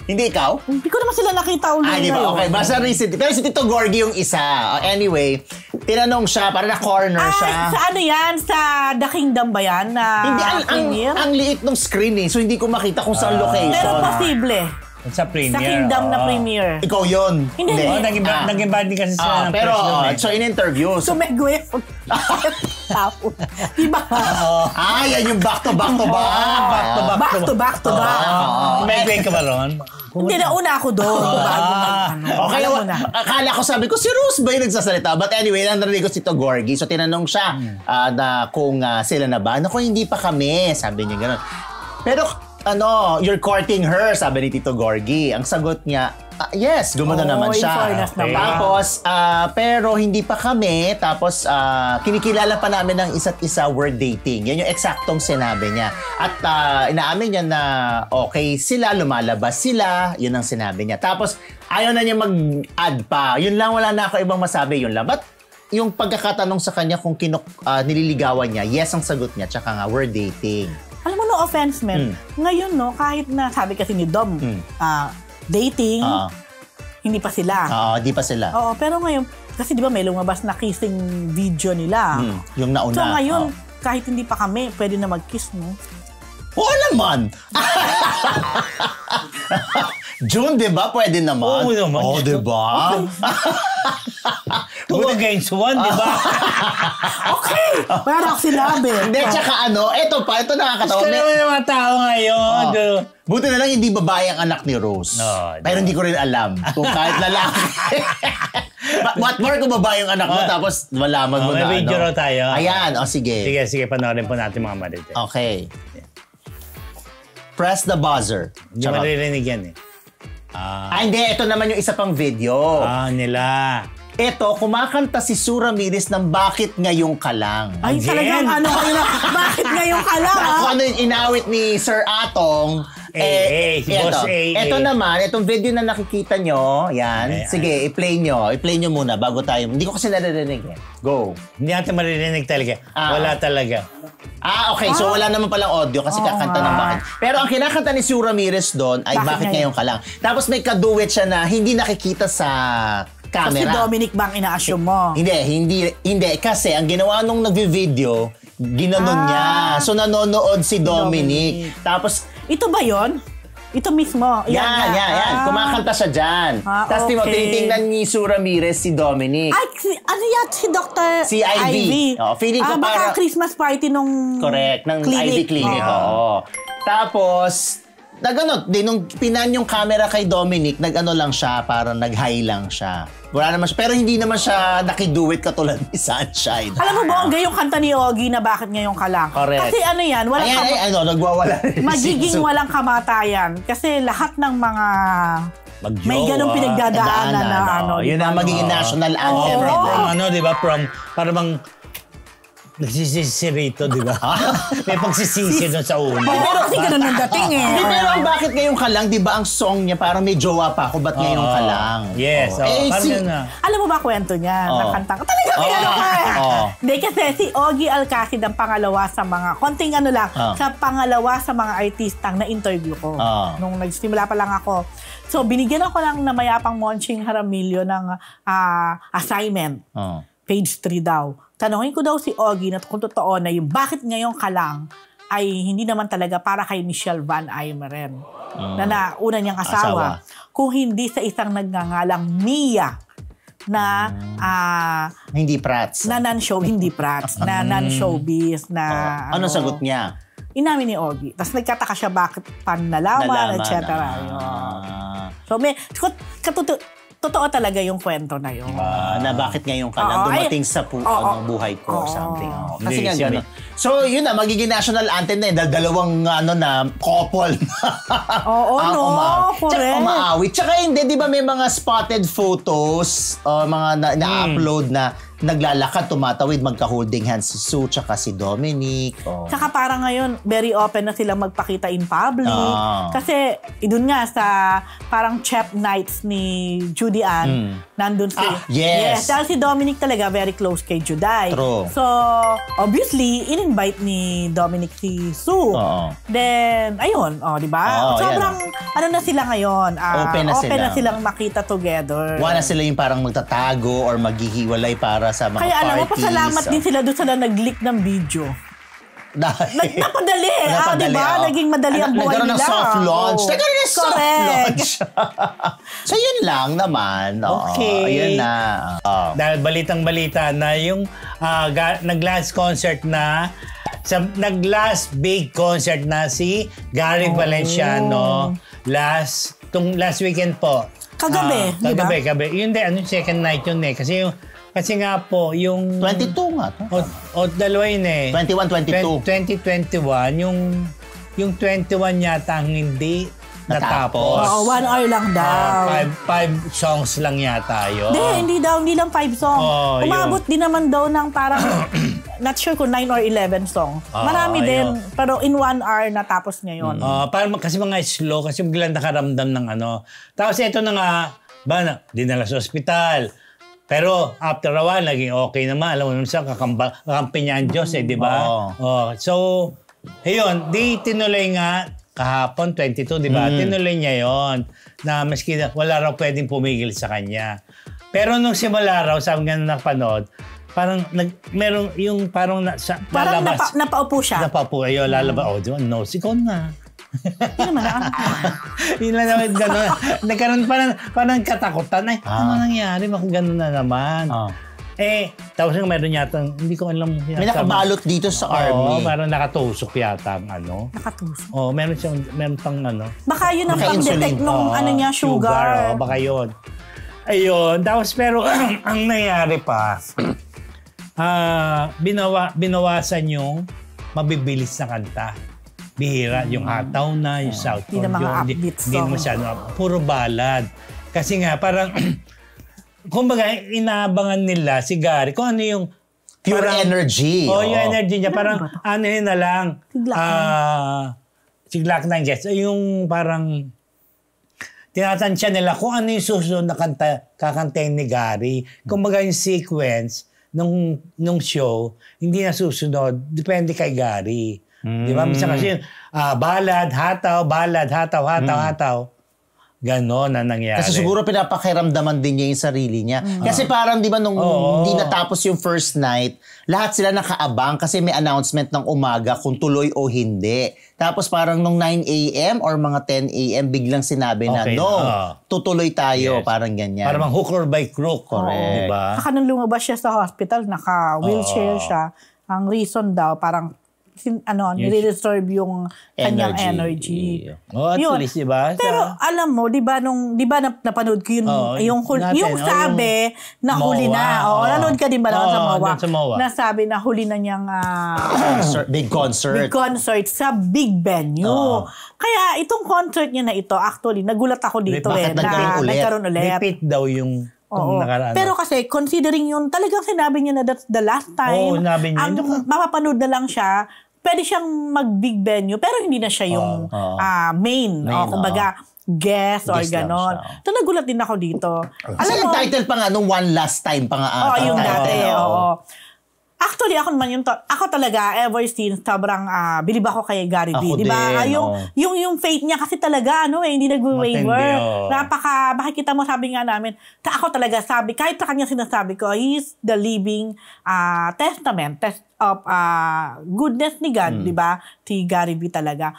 Hindi ikaw? Hindi ko naman sila nakita ulit Di ba? Okay, basta recent. Pero si Tito Gorgie yung isa. Anyway, tinanong siya, para na-corner siya. Sa ano yan? Sa The Kingdom ba yan? Hindi, premiere? ang liit ng screen so hindi ko makita kung saan location. Pero posible. Sa premiere. Sa Kingdom na premiere. Ikaw yun. Hindi. Naging bad din kasi sila ng pero, first so in-interview. Sumegwe. Diba? Yan yung back to back. Back to back. May ka ba ron? Hindi, nauna ako doon. Okay, akala ko sabi ko, si Rose ba yung nagsasalita? But anyway, narinig ko si Tito Gorgie. So tinanong siya na kung sila na ba. Naku, hindi pa kami. Sabi niya gano'n. Pero you're courting her, sabi ni Tito Gorgie. Ang sagot niya, yes, gumano naman siya. Tapos, pero hindi pa kami. Tapos, kinikilala pa namin ng isa't isa, we're dating. Yan yung eksaktong sinabi niya. At inaamin niya na okay sila, lumalabas sila. Yun ang sinabi niya. Tapos, ayaw na niya mag-add pa. Yun lang, wala na ako ibang masabi. Yun lang. But, yung pagkakatanong sa kanya kung nililigawan niya, yes ang sagot niya. Tsaka nga, we're dating. Alam mo, no offense, man. Ngayon, kahit na sabi kasi ni Dom, dating, hindi pa sila. Hindi pa sila. Oo, pero ngayon, kasi di ba may lumabas na kissing video nila. Yung nauna. So ngayon, kahit hindi pa kami, pwede na mag-kiss, no? Oo naman! June, di ba? Pwede naman. Oo naman. Oo, di ba? 2 against 1, di ba? Okay! Pero ako sinabi. Hindi, tsaka ito nakakatawa. Gusto naman ng mga tao ngayon. Buti na lang hindi babae ang anak ni Rose. Pero hindi ko rin alam kung kahit lalaki. What more kung babae ang anak mo tapos malaman mo na. May video raw tayo. Ayan, sige. Sige, panoorin po natin mga Marites. Okay. Press the buzzer. Hindi maririnig yan eh. Hindi. Ito naman yung isa pang video. Nila. Ito, kumakanta si Sue Ramirez ng Bakit Ngayong Ka Lang. Ay, talagang bakit ngayon ka lang, Kung ano yung inawit ni Sir Atong, si Boss A. Ito naman, itong video na nakikita nyo, yan. Sige, i-play nyo. I-play nyo muna bago tayo. Hindi ko kasi naririnig eh. Go. Hindi natin maririnig talaga. Wala talaga. Okay. So wala naman palang audio kasi kakanta ng Bakit. Pero ang kinakanta ni Sue Ramirez doon ay Bakit Ngayon Ka Lang. Tapos may kaduet siya na hindi nakikita sa camera. So si Dominic bang ina-assume mo? Hindi. Kasi ang ginawa nung nag-video, ginanon niya. So nanonood si Dominic. Tapos, Ito ba yon? Ito mismo? yan. Kumakanta siya dyan. Tapos tinitingnan ni Sue Ramirez si Dominic. Ay, ano yan? Si Dr. Si Ivy. Feeling ko baka Christmas party nung correct, ng clinic. Ivy Clinic. Oo. Tapos, nung pinan yung camera kay Dominic, nag-ano lang siya, parang nag-high lang siya. Wala naman siya, pero hindi naman siya nakiduet katulad ni Sunshine. Alam mo bongga yung kanta ni Ogie na bakit ngayon ka lang? Correct. Kasi ano yan, nagwawala rin. magiging walang kamatayan. Kasi lahat ng mga may ganong pinagdadaanan na ano. Yun ang magiging national anthem. From di ba? Parang nagsisisi rito, di ba? May pagsisisi doon sa ulo. Pero kasi ganun ang dating eh. Hindi, pero ang bakit ngayon ka lang, di ba ang song niya parang may jowa pa ako, ba't ngayon ka lang? Yes. Parang yun na. Alam mo ba kwento niya? Nakanta ka. Talaga kaya ka. Hindi kasi si Ogie Alcacid ang pangalawa sa mga, konting ano lang, sa pangalawa sa mga artistang na-interview ko. Nung nagsimula pa lang ako. So, binigyan ako lang na mayapang Monching Jaramillo ng assignment. Page 3 daw. Tanungin ko daw si Ogie na kung totoo na yung bakit ngayon ka lang ay hindi naman talaga para kay Michelle Van Aimeren na nauna niyang asawa. Kung hindi sa isang nagngangalang Mia na hindi Prats. Na non-showbiz na Ano sagot niya? Inamin ni Ogie. Tapos nagkataka siya bakit panalaman, etc. So may totoo talaga yung kwento na yun. Na bakit ngayon ka lang dumating sa buhay ko or something. Kasi nga gano'n. So, yun na, magiging national anthem na yun. Dalawang couple correct. Umaawit. Tsaka hindi, di ba may mga spotted photos, mga na-upload na naglalakad, tumatawid, magka-holding hands si Sue tsaka si Dominic. Tsaka parang ngayon, very open na silang magpakita in public. Kasi, idun nga sa parang chap nights ni Judy Ann, nandun si... Yes. Dahil si Dominic talaga very close kay Juday. True. So, obviously, in-invite ni Dominic si Sue. Then, ayun, di ba? Sobrang, ano na sila ngayon? Open na silang makita together. Wala sila yung parang magtatago or maghihiwalay para sa mga kaya parties. Kaya alam mo, pasalamat din sila doon sila nag-leak ng video. Napadali. Diba? Naging madali ang buhay nila. Nagkaroon ng soft launch. Nagkaroon ng soft launch. So, yun lang naman. Okay. Yun na. Dahil balitang-balita na yung nag-last concert na nag-last big concert na si Gary Valenciano last weekend po. Kagabi, di ba? Kagabi. Yun din, second night yun eh. Kasi nga po, yung... 22 nga. Dalawa yun eh. 21, 22. 2021, yung 21 yata ang hindi natapos. 1 hour lang daw. 5 songs lang yata yun. Hindi lang 5 songs. Umabot din naman daw ng parang, not sure kung 9 or 11 songs. Marami din, pero in 1 hour natapos ngayon. Parang kasi mga slow, kasi biglang nakaramdam ng ano. Tapos ito na nga, dinala sa ospital. Pero after a while, naging okay naman. Alam mo naman siya, kakampi niya ang Diyos di ba? So, ayun, tinuloy nga kahapon, 22, di ba? Tinuloy niya yon na maski wala raw pwedeng pumigil sa kanya. Pero nung simula raw, sabi nga na napanood, parang meron yung parang lalabas. Napaupo siya. Napaupo, ayun, lalabas. Di ba? No, ikaw na. Yun naman, yun lang naman, gano'n. Nagkaroon parang katakutan. Ano nangyari? Kung gano'n na naman. Tapos meron yata, hindi ko alam. May nakabalot dito sa army. Parang nakatusok yata ang ano. Nakatusok? Meron pang ano. Baka yun ang pang-detect nung niya, sugar. Baka yun. Ayun. Tapos pero ang nangyari pa, binawasan yung mabibilis na kanta. Bihira, yung Hataw Na, yung South Hindi na mga upbeat song. Hindi masyado, puro ballad. Kasi nga, parang, kumbaga, inaabangan nila si Gary, kung ano yung pure energy. Yung energy niya. Parang, yun na lang. Siglak na guess. Yung parang, tinatansya nila kung ano yung susunod na kakantayin ni Gary. Kumbaga yung sequence nung show, hindi na susunod. Depende kay Gary. Di ba? Minsan kasi yun, ballad, hataw. Ganon na nangyari. Kasi siguro pinapakiramdaman din niya yung sarili niya. Kasi parang di ba nung hindi natapos yung first night, lahat sila nakaabang kasi may announcement ng umaga kung tuloy o hindi. Tapos parang nung 9 a.m. or mga 10 a.m. biglang sinabi na, tutuloy tayo. Yes. Parang ganyan. Parang hook or by crook. Correct. Diba? Saka nung lumabas siya sa hospital, naka-wheelchair siya. Ang reason daw, parang nire-reserve yung kanyang energy. At least, diba? Pero alam mo, di ba napanood ko yung sabi na huli na. Nanood ka din ba sa MOA? Nasabi na huli na niyang big concert sa big venue. Kaya itong concert niya na ito, actually, nagulat ako dito na nagkaroon ulit. Repeat daw yung Pero kasi, considering yun, talagang sinabi niya na that's the last time, mapapanood na lang siya, pwede siyang mag-big venue, pero hindi na siya yung main. Kumbaga, guest or ganon. Ito nagulat din ako dito. Kasi yung title pa nga, nung One Last Time pa nga. Yung dati. Actually, ako talaga, ever since, sobrang bilib ako kay Gary V. Diba? Yung faith niya kasi talaga, hindi nag-waver. Makikita mo, sabi nga namin, ako talaga sabi, kahit sa kanya sinasabi ko, he's the living testament of goodness ni God, diba? Si Gary V talaga.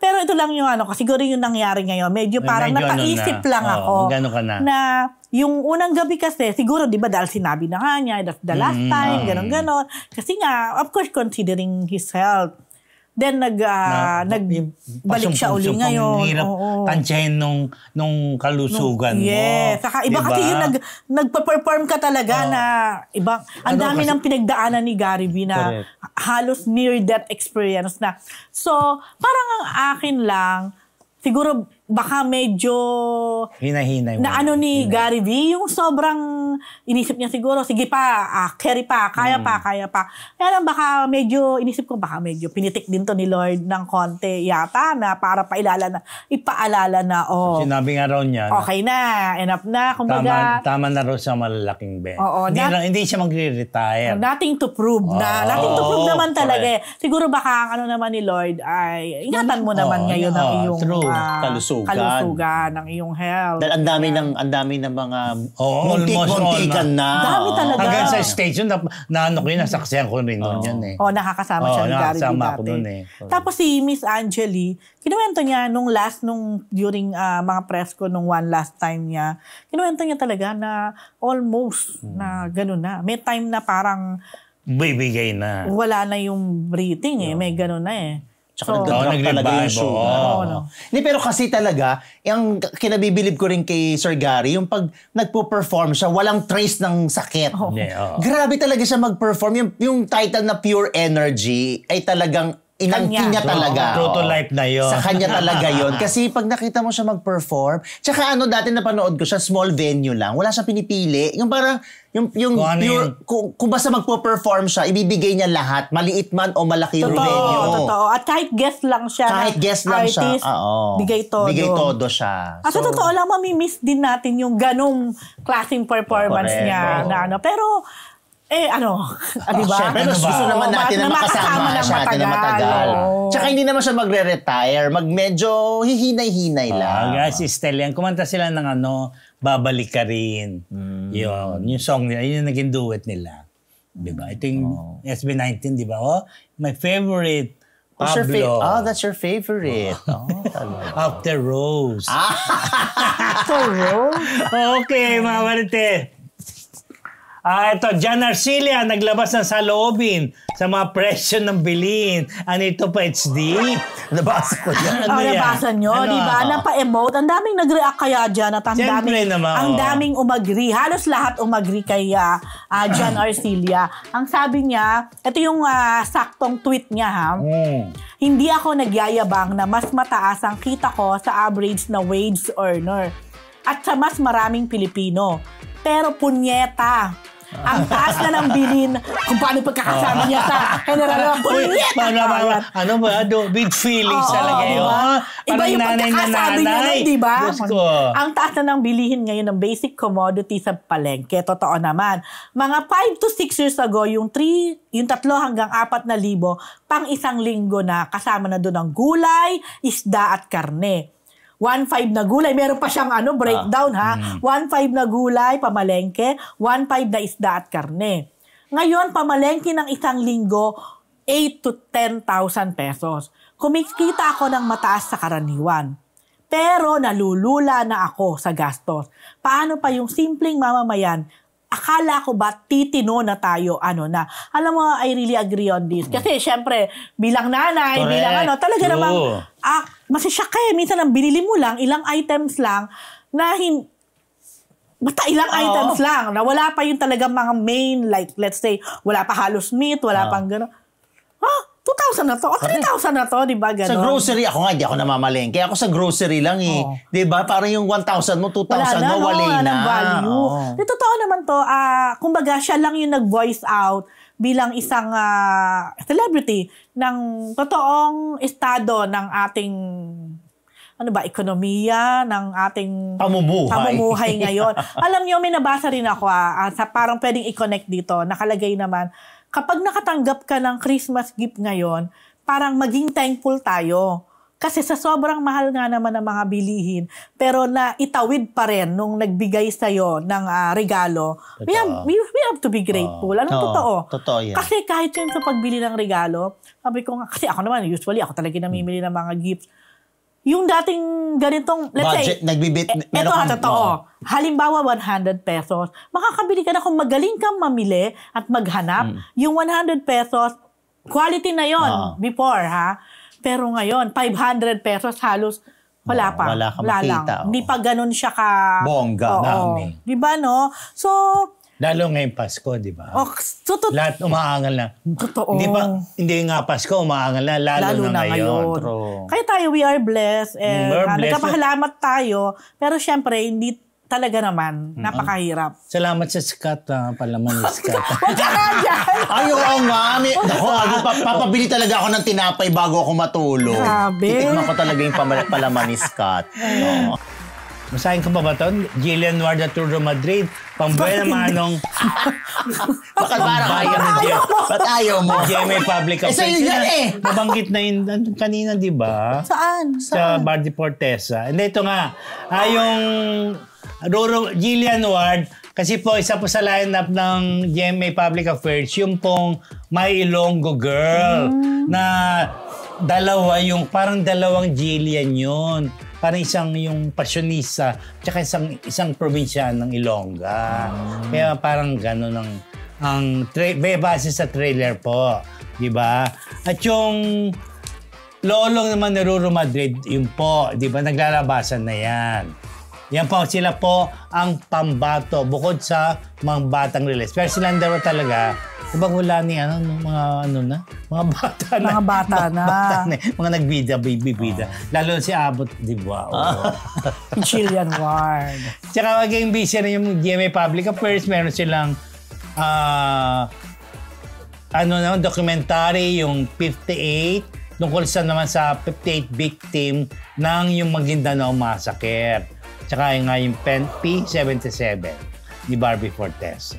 Pero ito lang yung siguro yung nangyari ngayon. Medyo parang napaisip lang ako na yung unang gabi kasi, siguro, di ba, dahil sinabi na nga niya, that's the last time, ganon. Kasi nga, of course, considering his health. Then, nagbalik siya uli ngayon. Hirap tansyahin nung kalusugan mo. Yes. Saka iba kasi yung nagpa-perform ka talaga na ibang, ang dami ng pinagdaanan ni Gary V na halos near-death experience na. So, parang ang akin lang, siguro baka medyo hinahinay mo. Na ni Gary V, yung sobrang inisip niya siguro, sige pa, carry pa, kaya pa. Kaya lang baka medyo, inisip ko baka medyo pinitik din to ni Lord ng konti yata na para ipaalala na, sinabi nga raw niya. Okay na, enough na, kumbaga. Tama na raw sa malalaking Ben. Hindi siya magre-retire. Nothing to prove nothing to prove naman talaga. Siguro baka ang naman ni Lord ay, ingatan mo naman ngayon ang iyong kalusugan ng iyong health. Dahil ang dami ng mga muntik-muntikan na. Dami talaga. Hanggang sa station na nasaksihan ko rin noon yan eh. Nakakasama siya ni Gary V dati. Tapos si Miss Angeli, kinuwento niya during mga press ko nung One Last Time niya, kinuwento niya talaga na almost na gano'n na. May time na parang bibigay na. Wala na yung breathing may gano'n na eh. Tsaka talaga yung sugar. Pero kasi talaga, yung kinabibilib ko rin kay Sir Gary, yung pag nagpo-perform siya, walang trace ng sakit. Grabe talaga siya mag-perform. Yung title na Pure Energy ay talagang inangkin niya talaga. True to life na yun. Sa kanya talaga yun. Kasi pag nakita mo siya mag-perform, tsaka dati napanood ko siya, small venue lang. Wala siya pinipili. Yung parang, yung pure, kung basta magpo-perform siya, ibibigay niya lahat. Maliit man o malaki yung venue. Totoo. At kahit guest lang siya. Artist, bigay todo siya. At sa totoo lang, mamimiss din natin yung ganong klaseng performance niya. Pero, di ba? Siyempre, gusto naman natin na makasama siya na matagal. Tsaka hindi naman siya magre-retire. Medyo hihinay-hinay lang. Guys, Estelle, kumanta sila ng Babalik Ka Rin. Yun, yung song nila, yun yung naging duet nila. Di ba? Ito yung SB19, di ba? My favorite, Pablo. That's your favorite. After Rose. After Rose? Okay, mga Marites. Ito, Jan Arcilia, naglabas ng saloobin sa mga presyo ng bilhin. Ito pa, HD. Nabasa ko yan. Nabasa nyo, di ba? Napa-emote. Ang daming nag-react kaya dyan. At ang daming umagri. Halos lahat umagri kay Jan Arcilia. Ang sabi niya, ito yung saktong tweet niya ha. Hindi ako nagyayabang na mas mataas ang kita ko sa average na wage earner at sa mas maraming Pilipino. Pero punyeta, ang taas na ng bilhin kung paano pagkakasama niya sa general. Big feelings talaga yun. Iba yung pagkakasabi niya nun, di ba? Ang taas na ng bilihin ngayon ng basic commodity sa palengke. Totoo naman. Mga 5 to 6 years ago, yung 3 hanggang 4,000 pang isang linggo na kasama na doon ang gulay, isda at karne. 1.5 na gulay. Meron pa siyang breakdown ha. 1.5 na gulay, pamalengke, 1.5 na isda at karne. Ngayon, pamalengke ng isang linggo, 8 to 10,000 pesos. Kumikita ako ng mataas sa karaniwan. Pero nalulula na ako sa gastos. Paano pa yung simpleng mamamayan? Akala ko ba titino na tayo, na. Alam mo, I really agree on this. Kasi, syempre, bilang nanay, correct, bilang talaga true. namang, masasyak minsan ang binili mo lang, ilang items lang, na basta ilang items lang, na wala pa yung talagang mga main, like, let's say, wala pa halos meat, wala pang gano'n. 2,000 na to, o 3,000 na to, di ba, gano'n? Sa grocery, ako nga, hindi ako namamalengke. Ako sa grocery lang Di ba? Parang yung 1,000 mo, 2,000 mo, wala na. Value. Di, totoo naman to, kumbaga, siya lang yung nag-voice out bilang isang celebrity ng totoong estado ng ating ekonomiya, ng ating pamumuhay ngayon. Alam niyo, may nabasa rin ako, sa parang pwedeng i-connect dito, nakalagay naman, kapag nakatanggap ka ng Christmas gift ngayon, parang maging thankful tayo. Kasi sa sobrang mahal nga naman ng mga bilihin, pero na itawid pa rin nung nagbigay sa'yo ng regalo, we have to be grateful. Anong totoo? Totoo yan. Kasi kahit yun sa pagbili ng regalo, sabi ko nga, kasi ako naman, usually ako talaga namimili ng mga gifts. Yung dating ganitong, let's budget, say, nagbibit, ito totoo. Halimbawa, 100 pesos. Makakabili ka na kung magaling kang mamili at maghanap. Yung 100 pesos, quality na yon before, ha? Pero ngayon, 500 pesos halos wala pa. Wala ka makita. Hindi pa ganun siya ka... bongga. Dami. Di ba, no? So... Lalo ngayong Pasko, di ba? Lahat umaangal na. Totoo. Hindi nga Pasko, umaangal na. Lalo na ngayon. Kaya tayo, we are blessed. And nagkapahalamat tayo. Pero syempre, hindi talaga naman. Napakahirap. Salamat sa Scott, palaman ni Scott. Huwag ka nga dyan! Ay, oo nga. Papabili talaga ako ng tinapay bago ako matulog. Grabe. Titikman ko talaga yung palaman ni Scott. Masahin ko ba ito? Gillian Ward at Tour de Madrid. Pambuhay na manong... Bakit parang ayaw mo? Ba't ayaw mo? GMA Public Affairs. Sa'yo yan Nabanggit na yun kanina, di ba? Saan? Sa Bar de Fortesa. And ito nga, yung Gillian Ward, kasi po, isa po sa lineup ng GMA Public Affairs, yung pong My Ilonggo Girl, na parang dalawang Gillian yun. Parang isang yung pasyonista, tsaka isang probinsya ng Ilongga. Kaya parang gano'n ang base sa trailer po. Di ba? At yung lolong naman ni Ruru Madrid, yun po, di ba? Naglalabasan na yan. Yan po, sila po ang pambato bukod sa mga batang release. Pero silang dalawa talaga, diba wala ni mga bata na. Mga bata na. Mga nagbida, baby-bida. Lalo si Abot, di ba? Gillian Ward. Tsaka maging busy na yung GMA Public Affairs. Meron silang documentary, yung 58, tungkol naman sa 58 victim ng yung Maguindanao Massacre. Tsaka yung P77 ni Barbie Fortesa.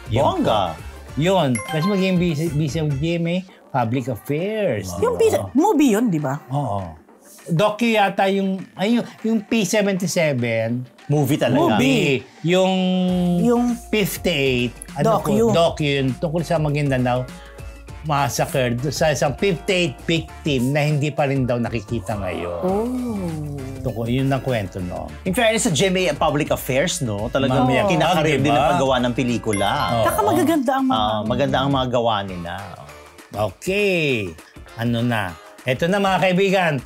Bongga. Yun. Kasi maging busy ang GMA Public Affairs. Yung movie yun, di ba? Oo. Docu yata yung P77. Movie talaga. Movie. Yung 58. Docu yun. Tungkol sa Maguindanao Massacre. Sa isang 58 victim na hindi pa rin daw nakikita ngayon. Yun ang kwento, no? In fairness sa GMA Public Affairs, no? Talagang kinakarir din ang paggawa ng pelikula. Saka magaganda ang maganda ang mga gawa nila. Okay. Ito na mga kaibigan.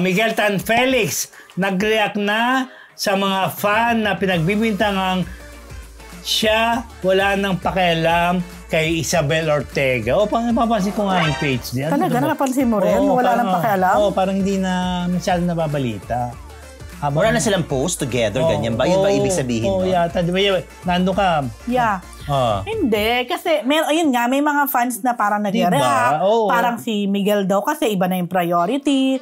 Miguel Tan Felix nag-react na sa mga fan na pinagbibintangang siya wala nang pakialam kay Isabel Ortega. Papansin ko nga yung page niya. Talaga, napansin mo rin? Wala nang pakialam? Parang hindi na masyado nababalita. Wala na silang post together, ganyan ba? Yun ba ibig sabihin? Yata. Di ba, nando ka? Yeah. Hindi, kasi ayun nga, may mga fans na parang nag-react. Parang si Miguel daw kasi iba na yung priority.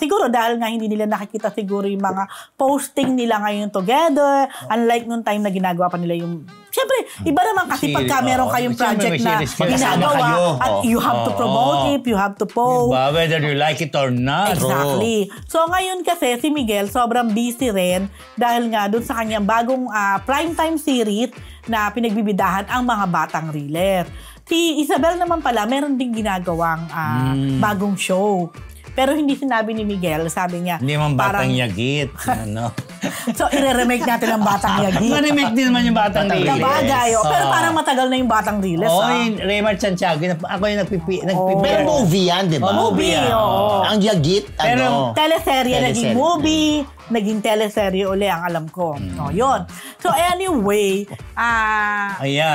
Siguro dahil nga hindi nila nakikita siguro yung mga posting nila ngayon together. Unlike nung time na ginagawa pa nila yung... Siyempre, iba naman kasi pagka meron kayong project na ginagawa at you have to promote it, you have to post. Diba? Whether you like it or not. Exactly. So ngayon kasi si Miguel sobrang busy rin dahil nga dun sa kanyang bagong primetime series na pinagbibidahan ang mga batang reeler. Si Isabel naman pala, meron ding ginagawang bagong show. Pero hindi sinabi ni Miguel, sabi niya... Hindi man Batang Yagit. So, i-remake natin ang Batang Yagit. Ma-remake din naman yung Batang Riles. Nabagay. Pero parang matagal na yung Batang Riles. Yung Raymar Santiago, ako yung nagpipi. Pero movie yan, di ba? Movie, oo. Ang Yagit, pero teleserye, naging movie, naging teleserye uli, ang alam ko. Yun. So, anyway,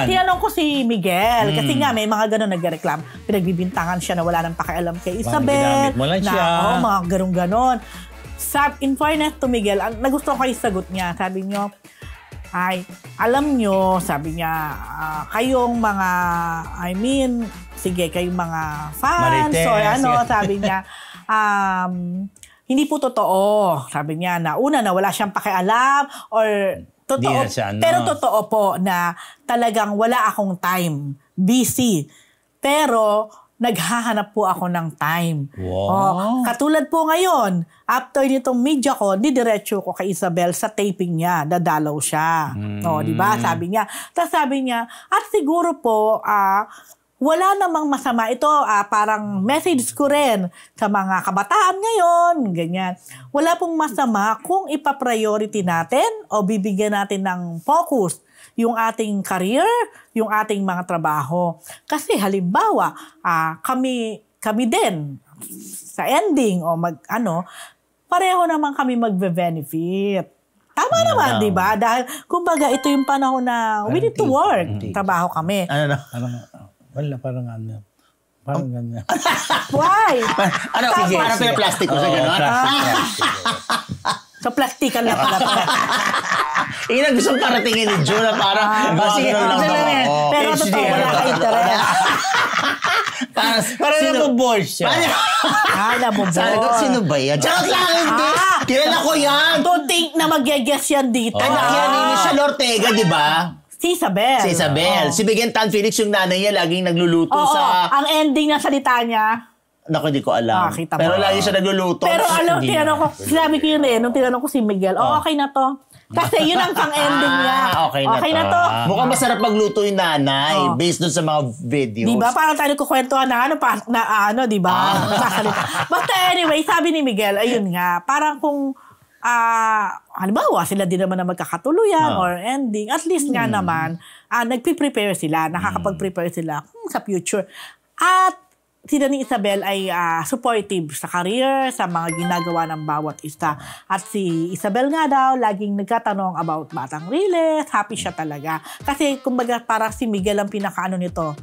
tinanong ko si Miguel, kasi nga may mga ganun nagreklamo. Pinagbibintangan siya na wala nang pakialam kay Isabel. Ginamit mo lang siya. Mga ganun-ganon. In fairness to Miguel, nagustuhan ko yung sagot niya. Sabi niyo, alam nyo, sabi niya, kayong mga, kayong mga fans, Marites, or sabi niya, hindi po totoo. Sabi niya na wala siyang pakialam or totoo. Pero totoo po na talagang wala akong time. Busy. Pero naghahanap po ako ng time. Wow. Katulad po ngayon, after nitong media ko, didiretso ko kay Isabel sa taping niya. Dadalaw siya. Di ba? Sabi niya. Tapos sabi niya, at siguro po, wala namang masama. Ito, parang message ko rin sa mga kabataan ngayon, ganyan. Wala pong masama kung ipa-priority natin o bibigyan natin ng focus yung ating career, yung ating mga trabaho. Kasi halimbawa, kami din sa ending o pareho naman kami magbe-benefit. Tama naman, di ba? Dahil, kumbaga, ito yung panahon na we need to work. Trabaho kami. Wala, parang ganyan. Why? Parang plastic ko sa gano'n? So, plastikan lang pala. Iyan ang gusto paratingin ni Joe na parang... Pero totoo, wala ka interest. Parang nabuboard siya. Nabuboard. Sabi ko, sino ba yan? Charot lang, hindi. Kilala ko yan. Don't think na mag-guess yan dito. Anak yan ni Michelle Ortega, di ba? Si Isabel. Si Bigyan Tan Felix, yung nanay niya, laging nagluluto sa... Ang ending ng salita niya. Naku, hindi ko alam. Pero lagi siya nagluluto. Pero tinanong ko, sinabi ko yun nung tinanong ko si Miguel, okay na to. Kasi yun ang pang-ending niya. Okay na to. Mukhang masarap magluto yung nanay based dun sa mga videos. Diba? Parang tayo nagkukwentuhan na diba? Basta anyway, sabi ni Miguel, ayun nga, parang kung halimbawa, sila din naman na magkakatuluyan or ending, at least nga naman, nagpiprepare sila, nakakapag-prepare sila sa future. At sila ni Isabel ay supportive sa career, sa mga ginagawa ng bawat isa. At si Isabel nga daw, laging nagkatanong about Batang Riles, happy siya talaga. Kasi kumbaga parang si Miguel ang pinakaano nito,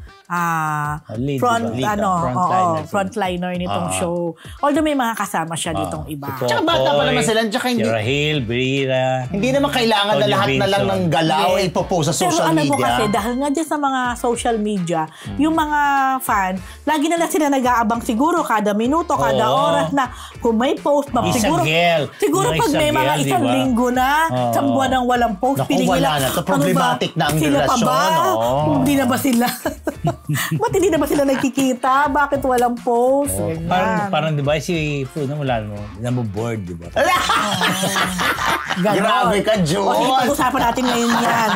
frontliner nitong show. Although may mga kasama siya ditong iba. Tsaka bata pa naman sila, tsaka hindi. Rahil, Brira. Hindi naman kailangan na lahat na lang ng galaw ay ipopost sa social media. Pero alam mo kasi, dahil nga dyan sa mga social media, yung mga fan, lagi na sila nag-aabang siguro kada minuto, kada oras na kung may post, siguro pag may mga isang linggo na, isang buwan ng walang post, piling nila, problematic na ang relasyon. Hindi na ba sila? Ba't hindi na ba sila nagkikita? Bakit walang post? Parang di ba si Funo wala mo, nabuboard, di ba? Grabe ka, Joe. Pag-usapan natin ngayon yan.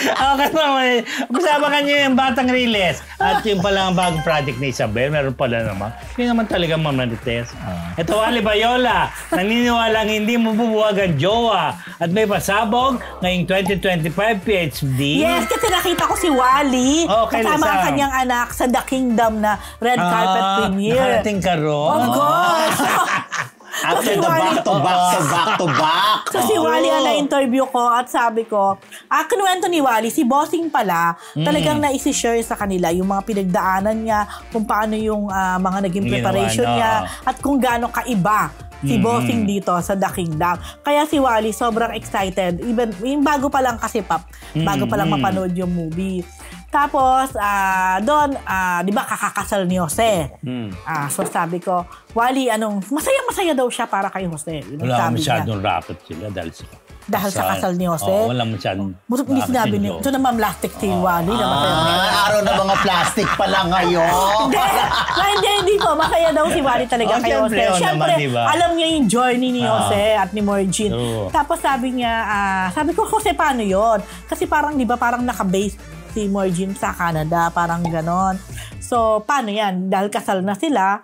Okay, pag-usapan ka niyo yung Batang Riles at yung palang bagong project ni Isabel, meron pala naman. Yun naman talaga mamanites. Ito, Ali Bayola, naniniwalang hindi mabubuwag ang jowa at may pasabog ngayong 2025 PhD. Yes, kasi nakita ko si Wally kasama ang kanyang anak sa The Kingdom na red carpet premiere. Nakarating ka ron? Of course! After the back to back. So si Wally ang na-interview ko at sabi ko, kinuwento ni Wally, si Bossing pala, talagang na-isi-share sa kanila yung mga pinagdaanan niya, kung paano yung mga naging preparation niya, at kung gaano kaiba si Bossing dito sa The Kingdom. Kaya si Wally sobrang excited. Even yung bago pa lang kasi bago pa lang mapanood yung movie. Tapos, doon, di ba kakakasal ni Jose? So sabi ko, Wally, masaya-masaya daw siya para kay Jose. Wala masyadong racket sila dahil sa kasal ni Jose? Oo, wala masyadong hindi sinabi niyo. Ito naman plastic si Wally. Araw na mga plastic pala ngayon. Hindi po. Masaya daw si Wally talaga kay Jose. Siyempre, alam niya yung journey ni Jose at ni Morgine. Tapos sabi ko, Jose, paano yun? Kasi parang, di ba, parang naka-base si Morgine sa Canada. Parang ganon. So, paano yan? Dahil kasal na sila,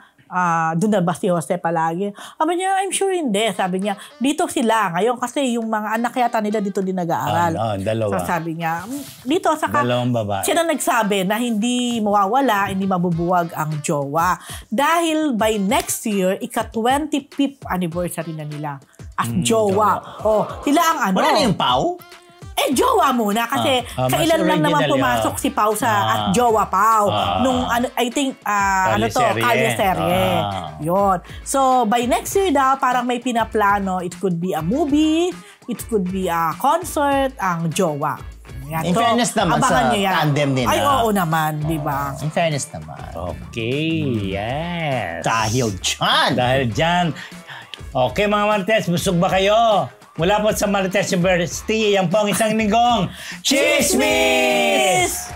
doon na ba si Jose palagi? Sabi niya, I'm sure hindi. Sabi niya, dito sila ngayon kasi yung mga anak yata nila dito din nag-aaral. Dalawa. So sabi niya, dito saka dalawang babae. Siya na nagsabi na hindi mawawala, hindi mabubuwag ang jowa. Dahil by next year, ika-25th anniversary na nila as jowa. Sila ang Wala na yung Pau? Jowa muna kasi kailan lang naman pumasok si Pau sa at Jowa Pau nung I think Kalye-serye. Yon. So by next year daw parang may pinaplano, it could be a movie, it could be a concert ang Jowa. Yan. In fairness naman sa tandem nila. Ay, oo naman, di ba? In fairness naman. Okay, yes. Dahil dyan. Okay mga Marites, busog ba kayo? Mula po sa Marites University, yan po ang isang linggong Chismis!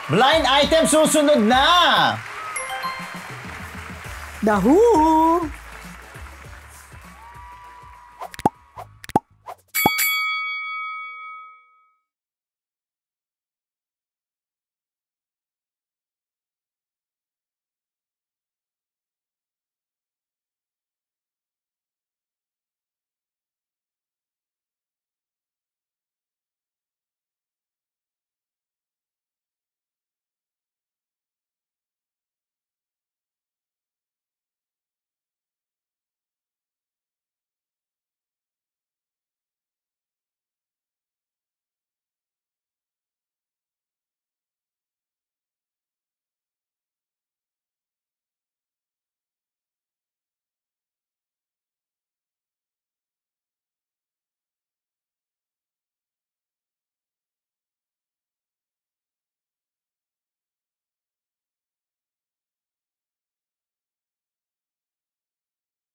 Blind item susunod na! The Who!